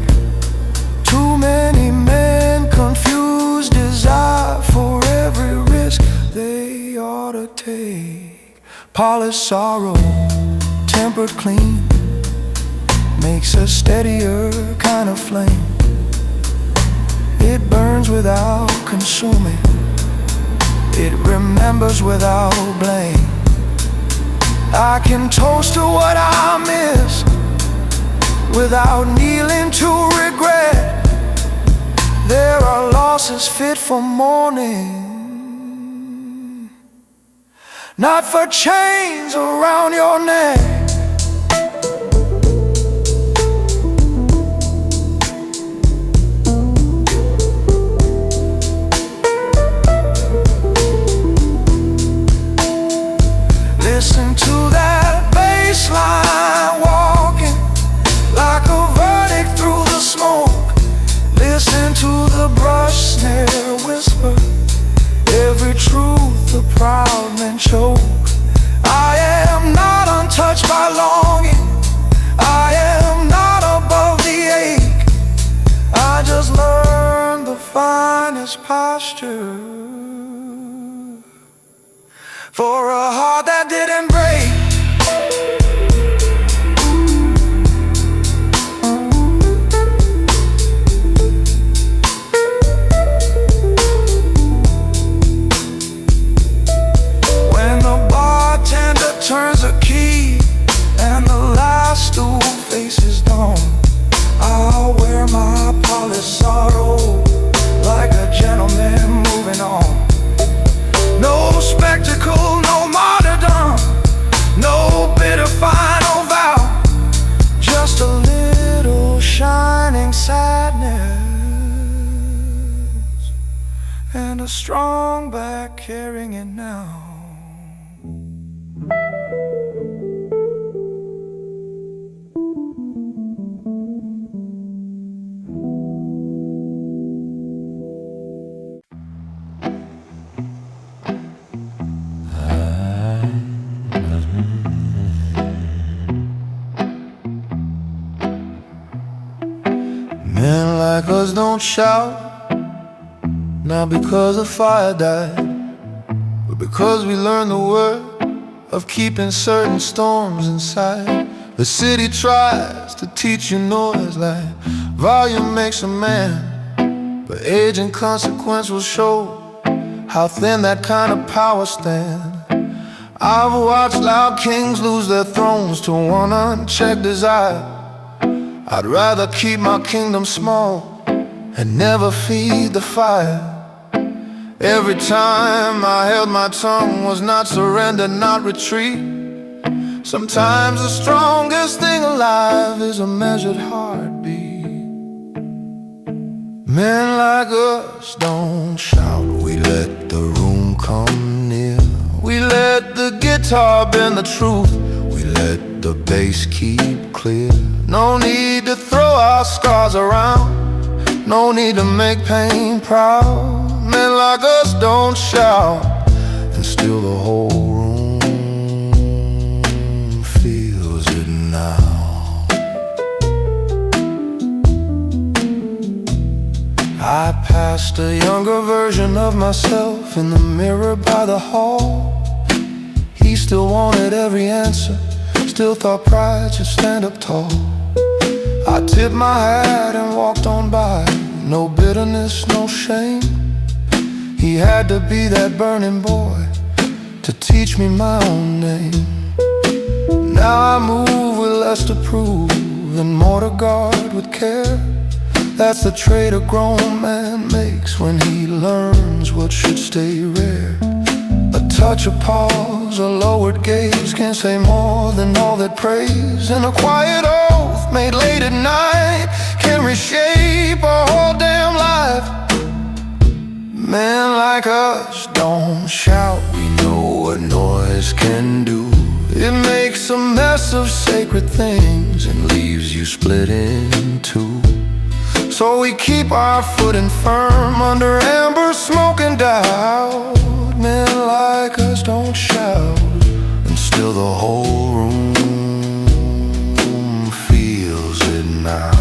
Too many men confuse desire for every risk they ought to take. Polished sorrow, tempered clean, makes a steadier kind of flame. It burns without consuming, it remembers without blame. I can toast to what I miss without kneeling to regret. There are losses fit for mourning, not for chains around your neck. Listen to that bass line walking like a verdict through the smoke. Listen to the brush snare whisper every truth the proud men choke. I am not untouched by longing, I am not above the ache. I just learned the finest posture for a heart that didn't break. Turns a key and the last stool faces dawn, I'll wear my polished sorrow like a gentleman moving on. No spectacle, no martyrdom, no bitter final vow, just a little shining sadness and a strong back carrying it now. Men like us don't shout, not because the fire died, but because we learned the word of keeping certain storms inside. The city tries to teach you noise like volume makes a man, but age and consequence will show how thin that kind of power stands. I've watched loud kings lose their thrones to one unchecked desire. I'd rather keep my kingdom small and never feed the fire. Every time I held my tongue was not surrender, not retreat. Sometimes the strongest thing alive is a measured heartbeat. Men like us don't shout, we let the room come near. We let the guitar bend the truth, we let the bass keep clear. No need to throw our scars around, no need to make pain proud. Men like us don't shout and steal the whole room. I passed a younger version of myself in the mirror by the hall. He still wanted every answer, still thought pride should stand up tall. I tipped my hat and walked on by, no bitterness, no shame. He had to be that burning boy to teach me my own name. Now I move with less to prove and more to guard with care. That's the trait a grown man makes when he learns what should stay rare. A touch of pause, a lowered gaze can say more than all that praise. And a quiet oath made late at night can reshape a whole damn life. Men like us don't shout, we know what noise can do. It makes a mess of sacred things and leaves you split in two. So we keep our footing firm under amber smoke and doubt. Men like us don't shout, and still the whole room feels it now.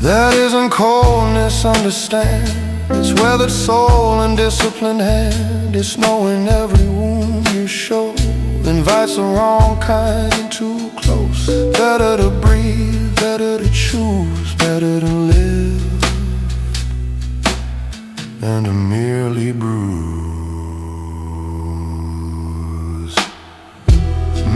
That isn't coldness, understand. It's weathered soul and disciplined hand. It's knowing every wound you show invites the wrong kind too close. Better to breathe, better to choose, better to live than to merely bruise.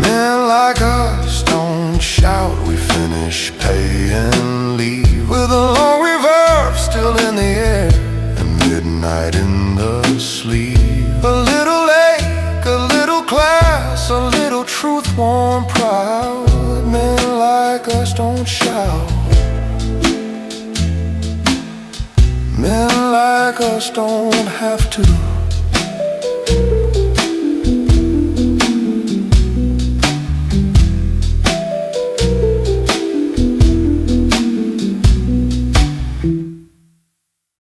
Men like us don't shout, we finish, pay and leave with a long reverb still in the air and midnight in the sleep. A little ache, a little class, a little truth worn proud. Men like us don't shout. Men like us don't have to.